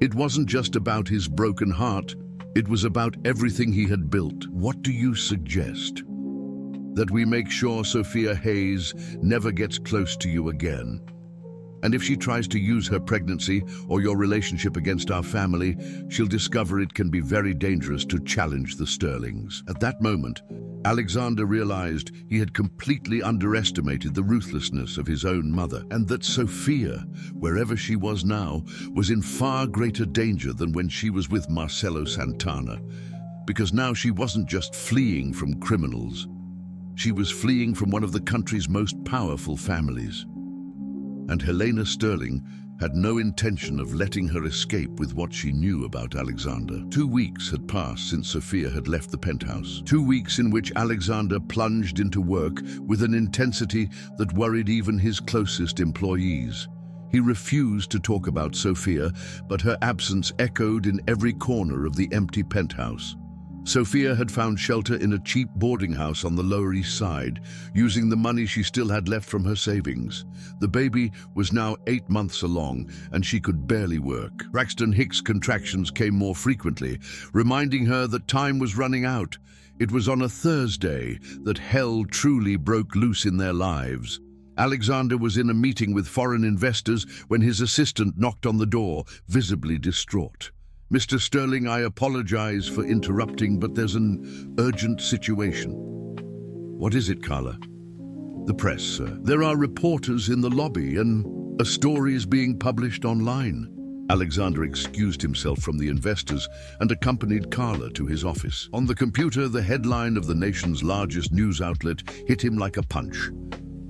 It wasn't just about his broken heart, it was about everything he had built. What do you suggest? That we make sure Sophia Hayes never gets close to you again. And if she tries to use her pregnancy or your relationship against our family, she'll discover it can be very dangerous to challenge the Sterlings. At that moment, Alexander realized he had completely underestimated the ruthlessness of his own mother, and that Sophia, wherever she was now, was in far greater danger than when she was with Marcelo Santana. Because now she wasn't just fleeing from criminals. She was fleeing from one of the country's most powerful families. And Helena Sterling had no intention of letting her escape with what she knew about Alexander. 2 weeks had passed since Sophia had left the penthouse. 2 weeks in which Alexander plunged into work with an intensity that worried even his closest employees. He refused to talk about Sophia, but her absence echoed in every corner of the empty penthouse. Sophia had found shelter in a cheap boarding house on the Lower East Side, using the money she still had left from her savings. The baby was now 8 months along, and she could barely work. Braxton Hicks' contractions came more frequently, reminding her that time was running out. It was on a Thursday that hell truly broke loose in their lives. Alexander was in a meeting with foreign investors when his assistant knocked on the door, visibly distraught. "Mr. Sterling, I apologize for interrupting, but there's an urgent situation." "What is it, Carla?" "The press, sir. There are reporters in the lobby, and a story is being published online." Alexander excused himself from the investors and accompanied Carla to his office. On the computer, the headline of the nation's largest news outlet hit him like a punch.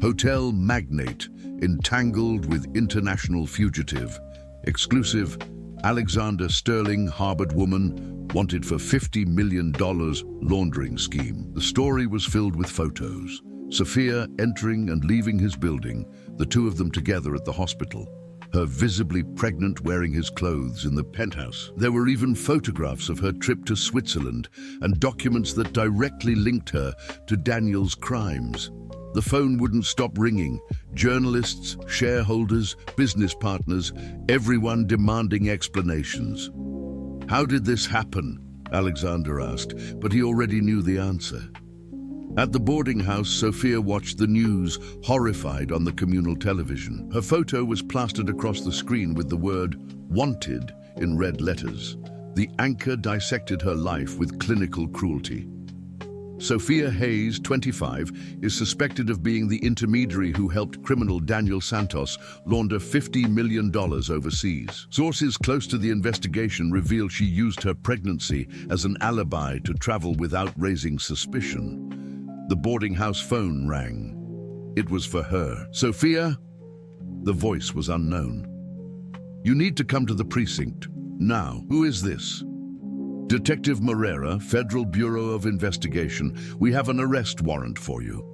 "Hotel magnate entangled with international fugitive. Exclusive: Alexander Sterling harbored woman wanted for $50 million laundering scheme." The story was filled with photos. Sophia entering and leaving his building, the two of them together at the hospital. Her visibly pregnant, wearing his clothes in the penthouse. There were even photographs of her trip to Switzerland and documents that directly linked her to Daniel's crimes. The phone wouldn't stop ringing. Journalists, shareholders, business partners, everyone demanding explanations. "How did this happen?" Alexander asked, but he already knew the answer. At the boarding house, Sophia watched the news, horrified, on the communal television. Her photo was plastered across the screen with the word "wanted" in red letters. The anchor dissected her life with clinical cruelty. Sophia Hayes, 25, is suspected of being the intermediary who helped criminal Daniel Santos launder $50 million overseas. Sources close to the investigation reveal she used her pregnancy as an alibi to travel without raising suspicion. The boarding house phone rang. It was for her. "Sophia?" The voice was unknown. "You need to come to the precinct. Now." "Who is this?" "Detective Moreira, Federal Bureau of Investigation. We have an arrest warrant for you."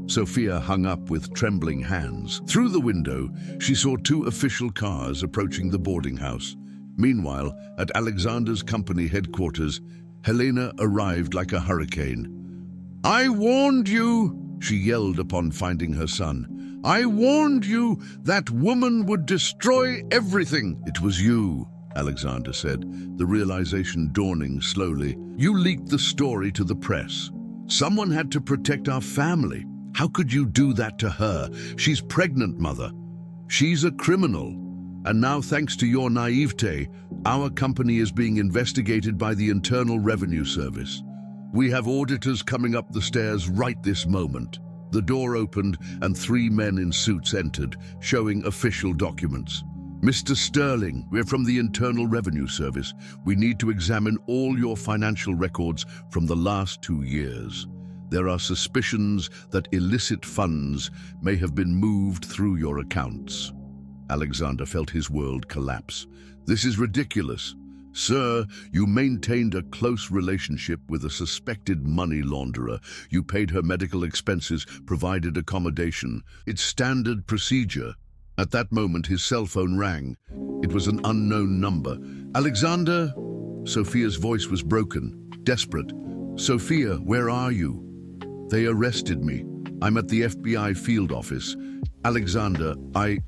Sophia hung up with trembling hands. Through the window, she saw 2 official cars approaching the boarding house. Meanwhile, at Alexander's company headquarters, Helena arrived like a hurricane. "I warned you," she yelled upon finding her son. "I warned you that woman would destroy everything." "It was you," Alexander said, the realization dawning slowly. "You leaked the story to the press. Someone had to protect our family. How could you do that to her? She's pregnant, Mother. She's a criminal. And now, thanks to your naivete, our company is being investigated by the Internal Revenue Service. We have auditors coming up the stairs right this moment." The door opened and 3 men in suits entered, showing official documents. "Mr. Sterling, we're from the Internal Revenue Service. We need to examine all your financial records from the last 2 years. There are suspicions that illicit funds may have been moved through your accounts." Alexander felt his world collapse. "This is ridiculous. Sir, you maintained a close relationship with a suspected money launderer. You paid her medical expenses, provided accommodation. It's standard procedure." At that moment, his cell phone rang. It was an unknown number. "Alexander?" Sophia's voice was broken, desperate. "Sophia, where are you?" "They arrested me. I'm at the FBI field office. Alexander, I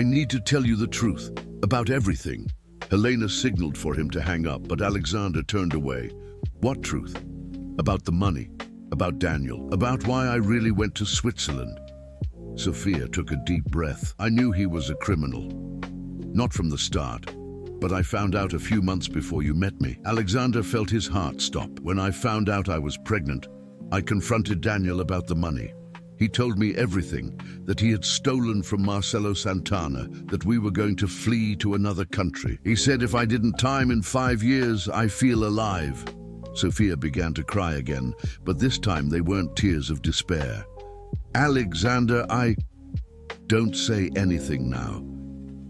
need to tell you the truth about everything. Helena signaled for him to hang up, but Alexander turned away. What truth? About the money, about Daniel, about why I really went to Switzerland. Sophia took a deep breath. I knew he was a criminal. Not from the start, but I found out a few months before you met me. Alexander felt his heart stop. When I found out I was pregnant, I confronted Daniel about the money. He told me everything, that he had stolen from Marcelo Santana, that we were going to flee to another country. He said if I didn't time in 5 years, I feel alive. Sophia began to cry again, but this time they weren't tears of despair. Alexander, don't say anything now.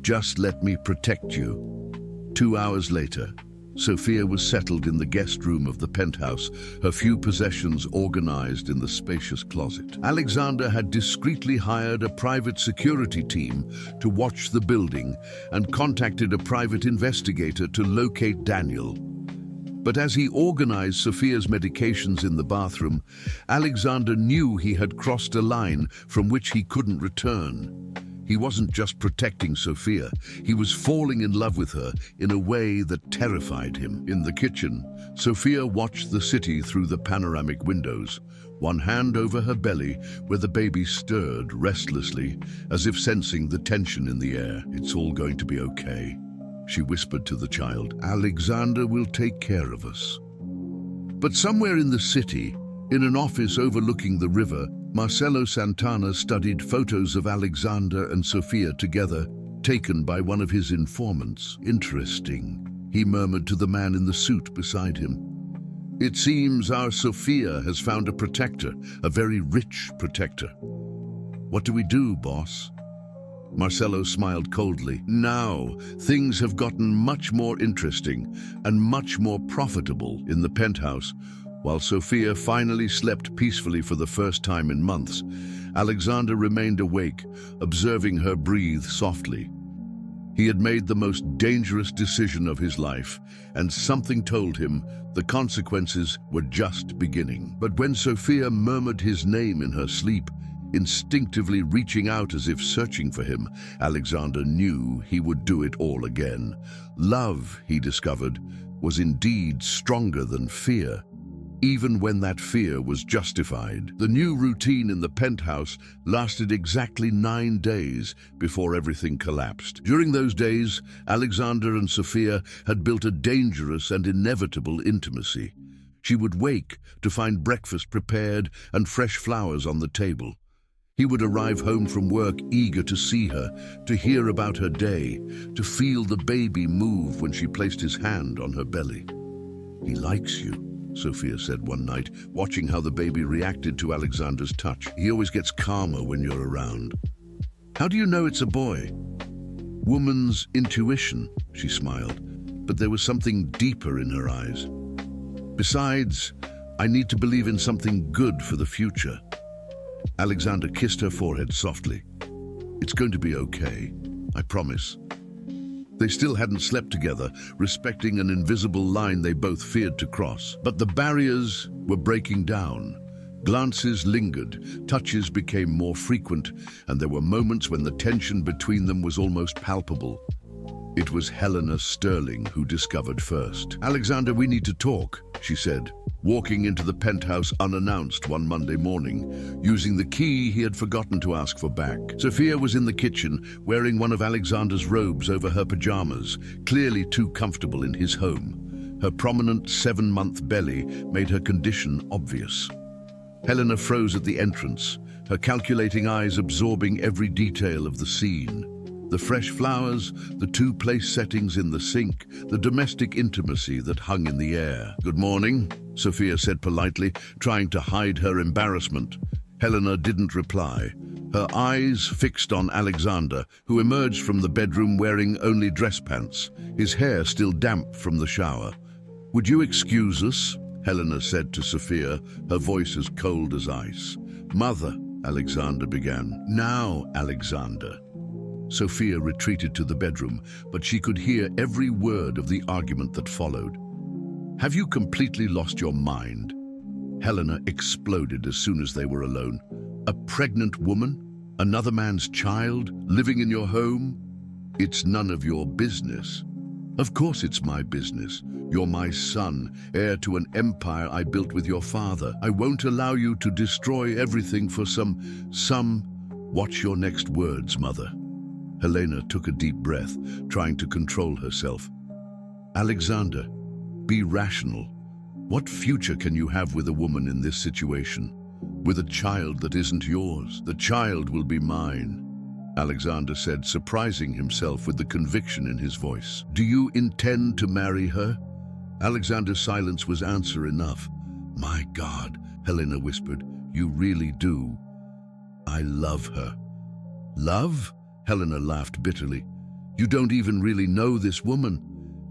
Just let me protect you. 2 hours later, Sophia was settled in the guest room of the penthouse, her few possessions organized in the spacious closet. Alexander had discreetly hired a private security team to watch the building and contacted a private investigator to locate Daniel. But as he organized Sophia's medications in the bathroom, Alexander knew he had crossed a line from which he couldn't return. He wasn't just protecting Sophia, he was falling in love with her in a way that terrified him. In the kitchen, Sophia watched the city through the panoramic windows, one hand over her belly where the baby stirred restlessly, as if sensing the tension in the air. It's all going to be okay, she whispered to the child. Alexander will take care of us. But somewhere in the city, in an office overlooking the river, Marcelo Santana studied photos of Alexander and Sophia together, taken by one of his informants. Interesting, he murmured to the man in the suit beside him. It seems our Sophia has found a protector, a very rich protector. What do we do, boss? Marcelo smiled coldly. Now, things have gotten much more interesting and much more profitable in the penthouse. While Sophia finally slept peacefully for the first time in months, Alexander remained awake, observing her breathe softly. He had made the most dangerous decision of his life, and something told him the consequences were just beginning. But when Sophia murmured his name in her sleep, instinctively reaching out as if searching for him, Alexander knew he would do it all again. Love, he discovered, was indeed stronger than fear, even when that fear was justified. The new routine in the penthouse lasted exactly 9 days before everything collapsed. During those days, Alexander and Sophia had built a dangerous and inevitable intimacy. She would wake to find breakfast prepared and fresh flowers on the table. He would arrive home from work eager to see her, to hear about her day, to feel the baby move when she placed his hand on her belly. He likes you, Sophia said one night, watching how the baby reacted to Alexander's touch. He always gets calmer when you're around. How do you know it's a boy? Woman's intuition, she smiled, but there was something deeper in her eyes. Besides, I need to believe in something good for the future. Alexander kissed her forehead softly. It's going to be okay, I promise. They still hadn't slept together, respecting an invisible line they both feared to cross. But the barriers were breaking down. Glances lingered, touches became more frequent, and there were moments when the tension between them was almost palpable. It was Helena Sterling who discovered first. Alexander, we need to talk, she said, walking into the penthouse unannounced one Monday morning, using the key he had forgotten to ask for back. Sophia was in the kitchen, wearing one of Alexander's robes over her pajamas, clearly too comfortable in his home. Her prominent 7-month belly made her condition obvious. Helena froze at the entrance, her calculating eyes absorbing every detail of the scene. The fresh flowers, the 2 place settings in the sink, the domestic intimacy that hung in the air. Good morning, Sophia said politely, trying to hide her embarrassment. Helena didn't reply, her eyes fixed on Alexander, who emerged from the bedroom wearing only dress pants, his hair still damp from the shower. Would you excuse us? Helena said to Sophia, her voice as cold as ice. Mother, Alexander began. Now, Alexander. Sophia retreated to the bedroom, but she could hear every word of the argument that followed. Have you completely lost your mind? Helena exploded as soon as they were alone. A pregnant woman? Another man's child? Living in your home? It's none of your business. Of course it's my business. You're my son, heir to an empire I built with your father. I won't allow you to destroy everything for some... Watch your next words, mother. Helena took a deep breath, trying to control herself. Alexander, be rational. What future can you have with a woman in this situation? With a child that isn't yours? The child will be mine, Alexander said, surprising himself with the conviction in his voice. Do you intend to marry her? Alexander's silence was answer enough. My God, Helena whispered, you really do. I love her. Love? Helena laughed bitterly. You don't even really know this woman.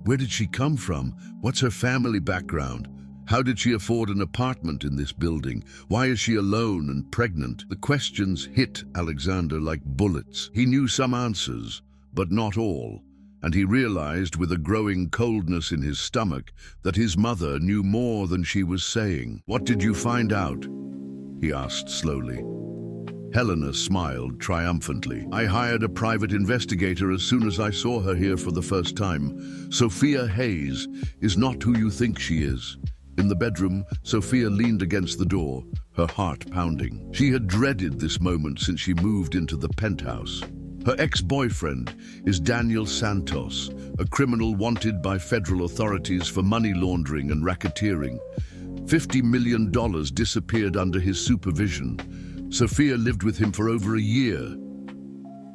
Where did she come from? What's her family background? How did she afford an apartment in this building? Why is she alone and pregnant? The questions hit Alexander like bullets. He knew some answers, but not all, and he realized with a growing coldness in his stomach that his mother knew more than she was saying. What did you find out? He asked slowly. Helena smiled triumphantly. I hired a private investigator as soon as I saw her here for the first time. Sophia Hayes is not who you think she is. In the bedroom, Sophia leaned against the door, her heart pounding. She had dreaded this moment since she moved into the penthouse. Her ex-boyfriend is Daniel Santos, a criminal wanted by federal authorities for money laundering and racketeering. $50 million disappeared under his supervision. Sophia lived with him for over a year.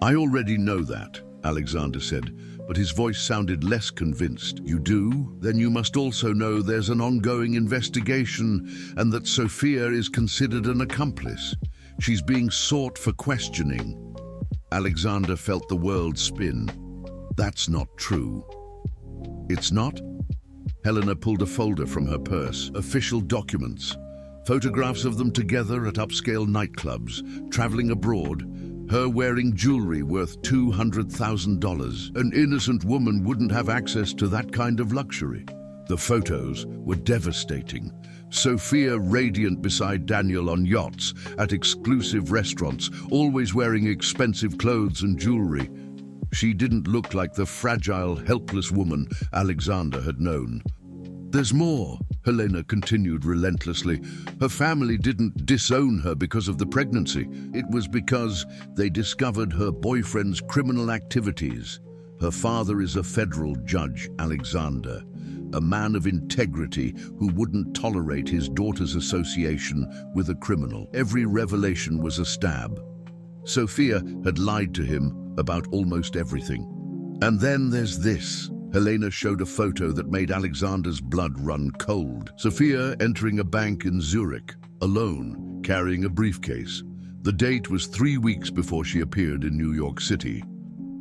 I already know that, Alexander said, but his voice sounded less convinced. You do? Then you must also know there's an ongoing investigation and that Sophia is considered an accomplice. She's being sought for questioning. Alexander felt the world spin. That's not true. It's not? Helena pulled a folder from her purse. Official documents. Photographs of them together at upscale nightclubs, traveling abroad, her wearing jewelry worth $200,000. An innocent woman wouldn't have access to that kind of luxury. The photos were devastating. Sophia radiant beside Daniel on yachts, at exclusive restaurants, always wearing expensive clothes and jewelry. She didn't look like the fragile, helpless woman Alexander had known. There's more, Helena continued relentlessly. Her family didn't disown her because of the pregnancy. It was because they discovered her boyfriend's criminal activities. Her father is a federal judge, Alexander, a man of integrity who wouldn't tolerate his daughter's association with a criminal. Every revelation was a stab. Sophia had lied to him about almost everything. And then there's this. Helena showed a photo that made Alexander's blood run cold. Sophia entering a bank in Zurich, alone, carrying a briefcase. The date was 3 weeks before she appeared in New York City.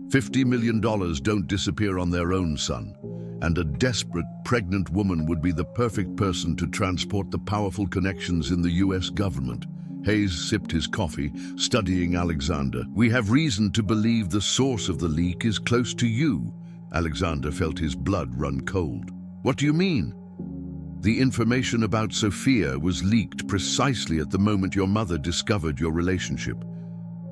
$50 million don't disappear on their own, son. And a desperate, pregnant woman would be the perfect person to transport the powerful connections in the US government. Hayes sipped his coffee, studying Alexander. We have reason to believe the source of the leak is close to you. Alexander felt his blood run cold. What do you mean? The information about Sophia was leaked precisely at the moment your mother discovered your relationship.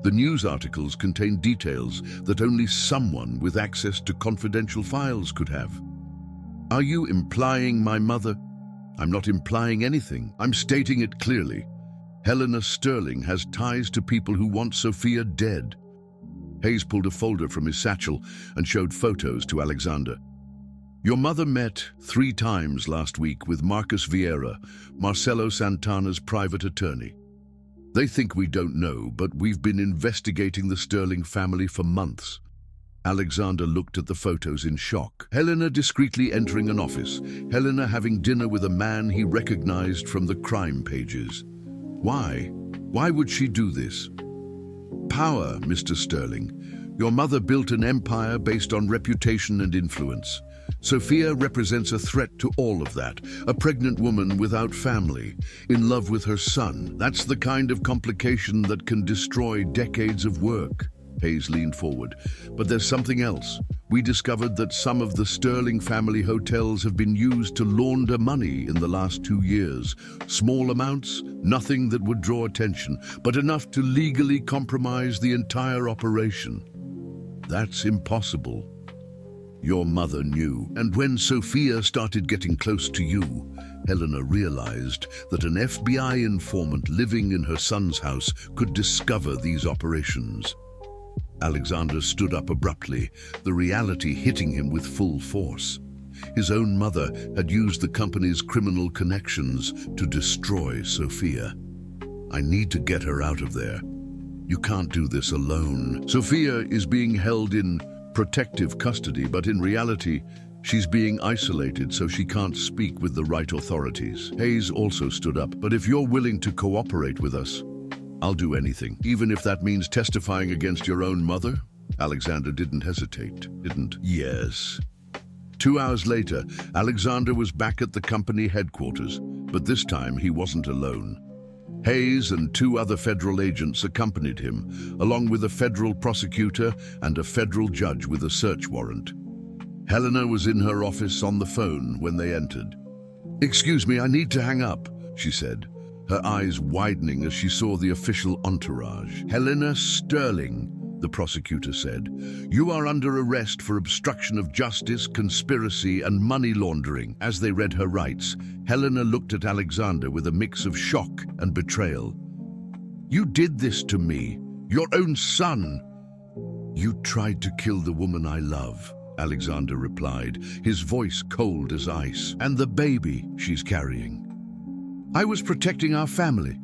The news articles contained details that only someone with access to confidential files could have. Are you implying my mother? I'm not implying anything. I'm stating it clearly. Helena Sterling has ties to people who want Sophia dead. Hayes pulled a folder from his satchel and showed photos to Alexander. Your mother met 3 times last week with Marcus Vieira, Marcelo Santana's private attorney. They think we don't know, but we've been investigating the Sterling family for months. Alexander looked at the photos in shock. Helena discreetly entering an office. Helena having dinner with a man he recognized from the crime pages. Why? Why would she do this? Power, Mr. Sterling. Your mother built an empire based on reputation and influence. Sophia represents a threat to all of that. A pregnant woman without family, in love with her son. That's the kind of complication that can destroy decades of work. Hayes leaned forward. But there's something else. We discovered that some of the Sterling family hotels have been used to launder money in the last 2 years. Small amounts, nothing that would draw attention, but enough to legally compromise the entire operation. That's impossible. Your mother knew, and when Sophia started getting close to you, Helena realized that an FBI informant living in her son's house could discover these operations. Alexander stood up abruptly, the reality hitting him with full force. His own mother had used the company's criminal connections to destroy Sophia. I need to get her out of there. You can't do this alone. Sophia is being held in protective custody, but in reality, she's being isolated so she can't speak with the right authorities. Hayes also stood up. But if you're willing to cooperate with us, I'll do anything, even if that means testifying against your own mother. Alexander didn't hesitate, didn't? Yes. 2 hours later, Alexander was back at the company headquarters, but this time he wasn't alone. Hayes and 2 other federal agents accompanied him, along with a federal prosecutor and a federal judge with a search warrant. Helena was in her office on the phone when they entered. "Excuse me, I need to hang up," she said, her eyes widening as she saw the official entourage. "Helena Sterling," the prosecutor said, "you are under arrest for obstruction of justice, conspiracy, and money laundering." As they read her rights, Helena looked at Alexander with a mix of shock and betrayal. "You did this to me, your own son." "You tried to kill the woman I love," Alexander replied, his voice cold as ice. "And the baby she's carrying." "I was protecting our family."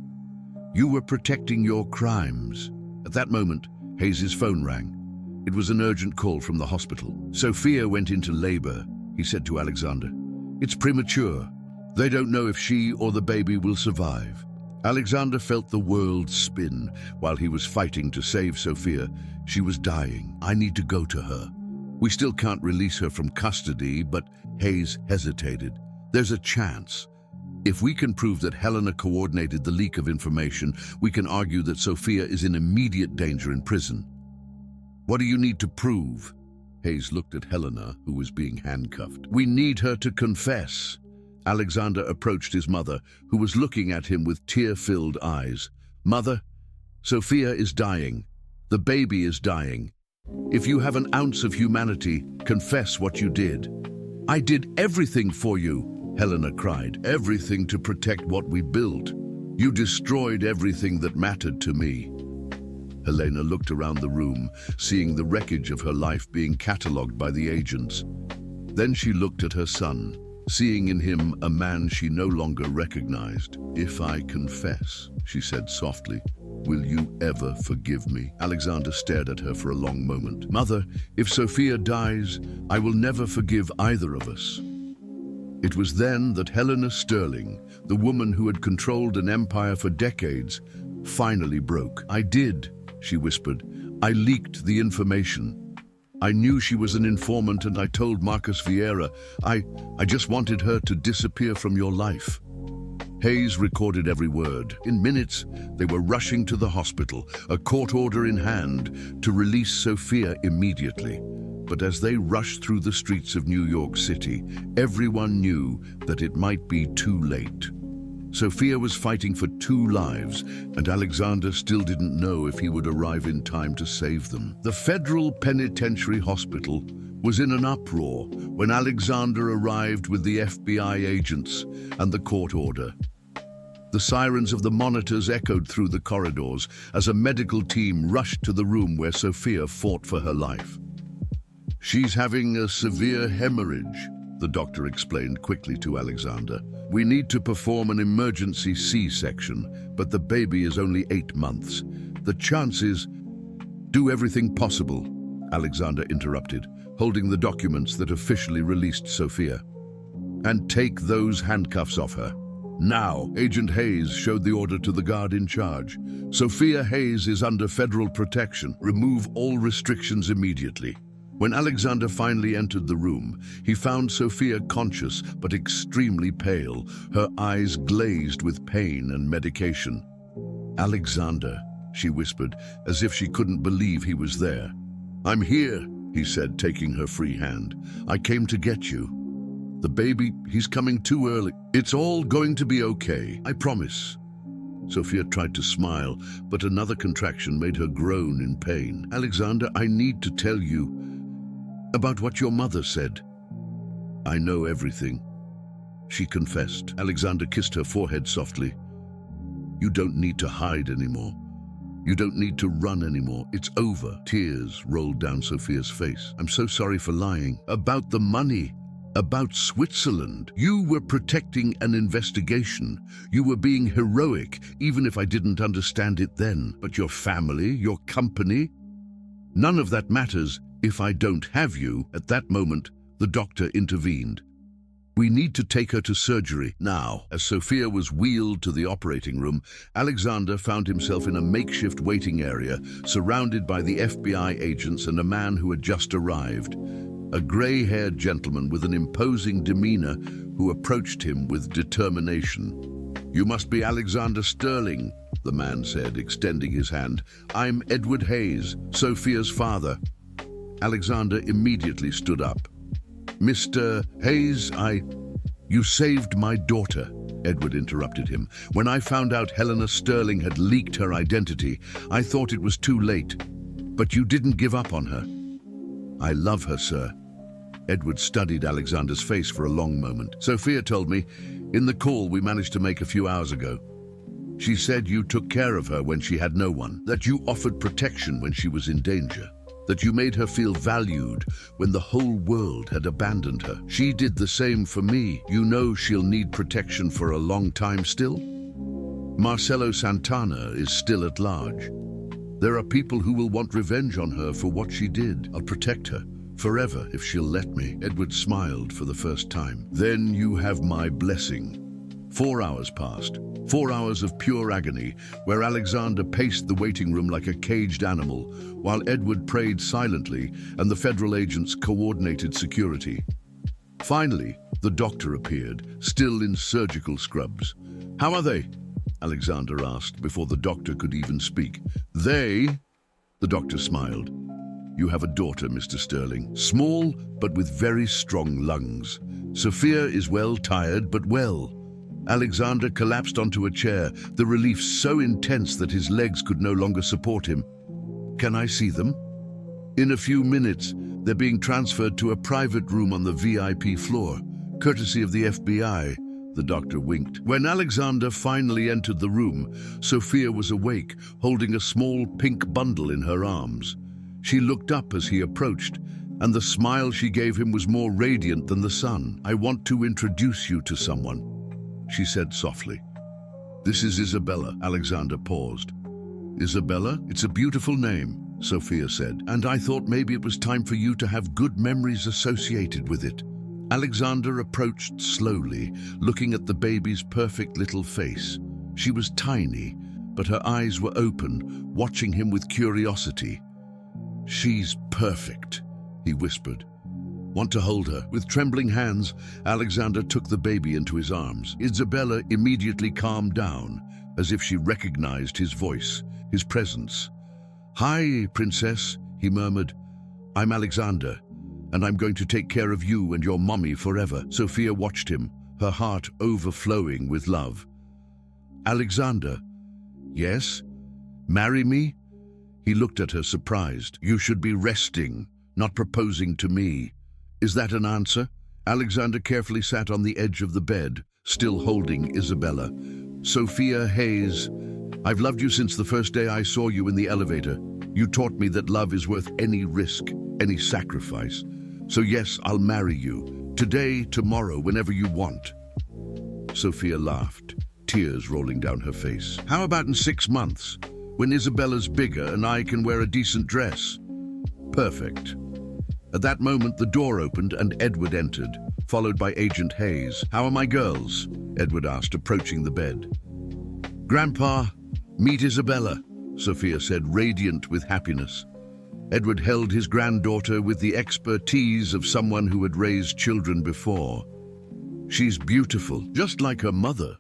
"You were protecting your crimes." At that moment, Hayes' phone rang. It was an urgent call from the hospital. "Sophia went into labor," he said to Alexander. "It's premature. They don't know if she or the baby will survive." Alexander felt the world spin while he was fighting to save Sophia. She was dying. "I need to go to her. We still can't release her from custody," but Hayes hesitated. "There's a chance. If we can prove that Helena coordinated the leak of information, we can argue that Sophia is in immediate danger in prison." "What do you need to prove?" Hayes looked at Helena, who was being handcuffed. "We need her to confess." Alexander approached his mother, who was looking at him with tear-filled eyes. "Mother, Sophia is dying. The baby is dying. If you have an ounce of humanity, confess what you did." "I did everything for you," Helena cried. "Everything to protect what we built. You destroyed everything that mattered to me." Helena looked around the room, seeing the wreckage of her life being catalogued by the agents. Then she looked at her son, seeing in him a man she no longer recognized. "If I confess," she said softly, "will you ever forgive me?" Alexander stared at her for a long moment. "Mother, if Sophia dies, I will never forgive either of us." It was then that Helena Sterling, the woman who had controlled an empire for decades, finally broke. "I did," she whispered. "I leaked the information. I knew she was an informant and I told Marcus Vieira. I just wanted her to disappear from your life." Hayes recorded every word. In minutes, they were rushing to the hospital, a court order in hand to release Sophia immediately. But as they rushed through the streets of New York City, everyone knew that it might be too late. Sophia was fighting for 2 lives, and Alexander still didn't know if he would arrive in time to save them. The Federal Penitentiary Hospital was in an uproar when Alexander arrived with the FBI agents and the court order. The sirens of the monitors echoed through the corridors as a medical team rushed to the room where Sophia fought for her life. "She's having a severe hemorrhage," the doctor explained quickly to Alexander. "We need to perform an emergency C-section, but the baby is only 8 months. The chances—" "Do everything possible," Alexander interrupted, holding the documents that officially released Sophia. "And take those handcuffs off her. Now." Agent Hayes showed the order to the guard in charge. "Sophia Hayes is under federal protection. Remove all restrictions immediately." When Alexander finally entered the room, he found Sophia conscious but extremely pale, her eyes glazed with pain and medication. "Alexander," she whispered, as if she couldn't believe he was there. "I'm here," he said, taking her free hand. "I came to get you. The baby, he's coming too early. It's all going to be okay, I promise." Sophia tried to smile, but another contraction made her groan in pain. "Alexander, I need to tell you about what your mother said." "I know everything," she confessed. Alexander kissed her forehead softly. "You don't need to hide anymore. You don't need to run anymore. It's over." Tears rolled down Sophia's face. "I'm so sorry for lying. About the money. About Switzerland. You were protecting an investigation. You were being heroic, even if I didn't understand it then. But your family, your company, none of that matters if I don't have you." At that moment, the doctor intervened. "We need to take her to surgery now." As Sophia was wheeled to the operating room, Alexander found himself in a makeshift waiting area, surrounded by the FBI agents and a man who had just arrived. A grey-haired gentleman with an imposing demeanor who approached him with determination. "You must be Alexander Sterling," the man said, extending his hand. "I'm Edward Hayes, Sophia's father." Alexander immediately stood up. "Mr. Hayes, You saved my daughter," Edward interrupted him. "When I found out Helena Sterling had leaked her identity, I thought it was too late. But you didn't give up on her." "I love her, sir." Edward studied Alexander's face for a long moment. "Sophia told me, in the call we managed to make a few hours ago. She said you took care of her when she had no one, that you offered protection when she was in danger, that you made her feel valued when the whole world had abandoned her. She did the same for me. You know she'll need protection for a long time still. Marcelo Santana is still at large. There are people who will want revenge on her for what she did. I'll protect her forever if she'll let me." Edward smiled for the first time. "Then you have my blessing." 4 hours passed. 4 hours of pure agony, where Alexander paced the waiting room like a caged animal, while Edward prayed silently and the federal agents coordinated security. Finally, the doctor appeared, still in surgical scrubs. "How are they?" Alexander asked before the doctor could even speak. "They?" The doctor smiled. "You have a daughter, Mr. Sterling. Small, but with very strong lungs. Sophia is well, tired, but well." Alexander collapsed onto a chair, the relief so intense that his legs could no longer support him. "Can I see them?" "In a few minutes. They're being transferred to a private room on the VIP floor, courtesy of the FBI." The doctor winked. When Alexander finally entered the room, Sophia was awake, holding a small pink bundle in her arms. She looked up as he approached, and the smile she gave him was more radiant than the sun. "I want to introduce you to someone," she said softly. "This is Isabella." Alexander paused. "Isabella? It's a beautiful name," Sophia said, "and I thought maybe it was time for you to have good memories associated with it." Alexander approached slowly, looking at the baby's perfect little face. She was tiny, but her eyes were open, watching him with curiosity. "She's perfect," he whispered. "Want to hold her?" With trembling hands, Alexander took the baby into his arms. Isabella immediately calmed down, as if she recognized his voice, his presence. "Hi, princess," he murmured. "I'm Alexander, and I'm going to take care of you and your mommy forever." Sophia watched him, her heart overflowing with love. "Alexander." "Yes? Marry me?" He looked at her surprised. "You should be resting, not proposing to me. Is that an answer?" Alexander carefully sat on the edge of the bed, still holding Isabella. "Sophia Hayes, I've loved you since the first day I saw you in the elevator. You taught me that love is worth any risk, any sacrifice. So yes, I'll marry you. Today, tomorrow, whenever you want." Sophia laughed, tears rolling down her face. "How about in 6 months, when Isabella's bigger and I can wear a decent dress?" "Perfect." At that moment, the door opened and Edward entered, followed by Agent Hayes. "How are my girls?" Edward asked, approaching the bed. "Grandpa, meet Isabella," Sophia said, radiant with happiness. Edward held his granddaughter with the expertise of someone who had raised children before. "She's beautiful, just like her mother."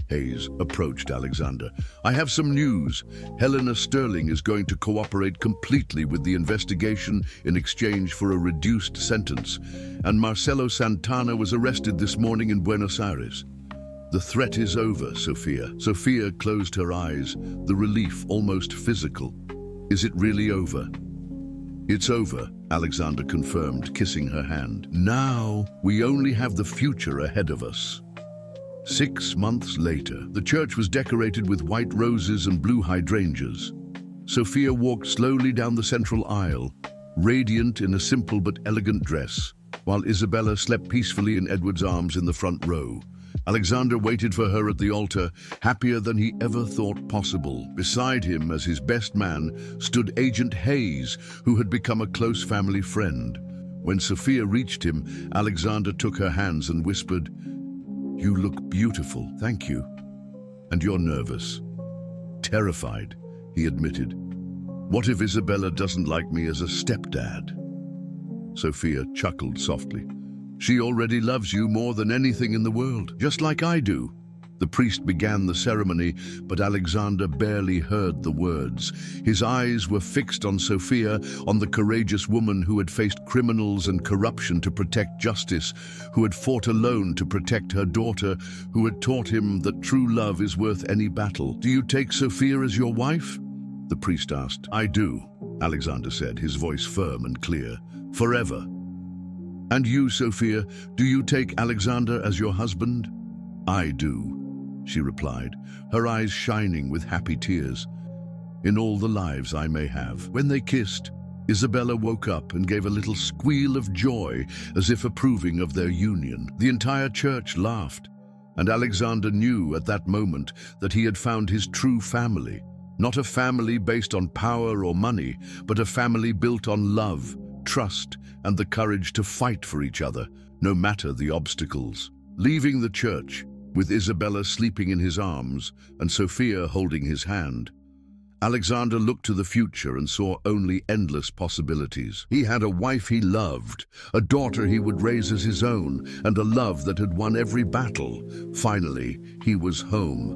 Hayes approached Alexander. "I have some news. Helena Sterling is going to cooperate completely with the investigation in exchange for a reduced sentence, and Marcelo Santana was arrested this morning in Buenos Aires. The threat is over, Sophia." Sophia closed her eyes, the relief almost physical. "Is it really over?" "It's over," Alexander confirmed, kissing her hand. "Now we only have the future ahead of us." 6 months later, the church was decorated with white roses and blue hydrangeas. Sophia walked slowly down the central aisle, radiant in a simple but elegant dress, while Isabella slept peacefully in Edward's arms in the front row. Alexander waited for her at the altar, happier than he ever thought possible. Beside him, as his best man, stood Agent Hayes, who had become a close family friend. When Sophia reached him, Alexander took her hands and whispered, "You look beautiful, thank you. And you're nervous." "Terrified," he admitted. "What if Isabella doesn't like me as a stepdad?" Sophia chuckled softly. "She already loves you more than anything in the world, just like I do." The priest began the ceremony, but Alexander barely heard the words. His eyes were fixed on Sophia, on the courageous woman who had faced criminals and corruption to protect justice, who had fought alone to protect her daughter, who had taught him that true love is worth any battle. "Do you take Sophia as your wife?" the priest asked. "I do," Alexander said, his voice firm and clear. "Forever." "And you, Sophia, do you take Alexander as your husband?" "I do," she replied, her eyes shining with happy tears. "In all the lives I may have." When they kissed, Isabella woke up and gave a little squeal of joy, as if approving of their union. The entire church laughed, and Alexander knew at that moment that he had found his true family. Not a family based on power or money, but a family built on love, trust, and the courage to fight for each other, no matter the obstacles. Leaving the church, with Isabella sleeping in his arms and Sophia holding his hand, Alexander looked to the future and saw only endless possibilities. He had a wife he loved, a daughter he would raise as his own, and a love that had won every battle. Finally, he was home.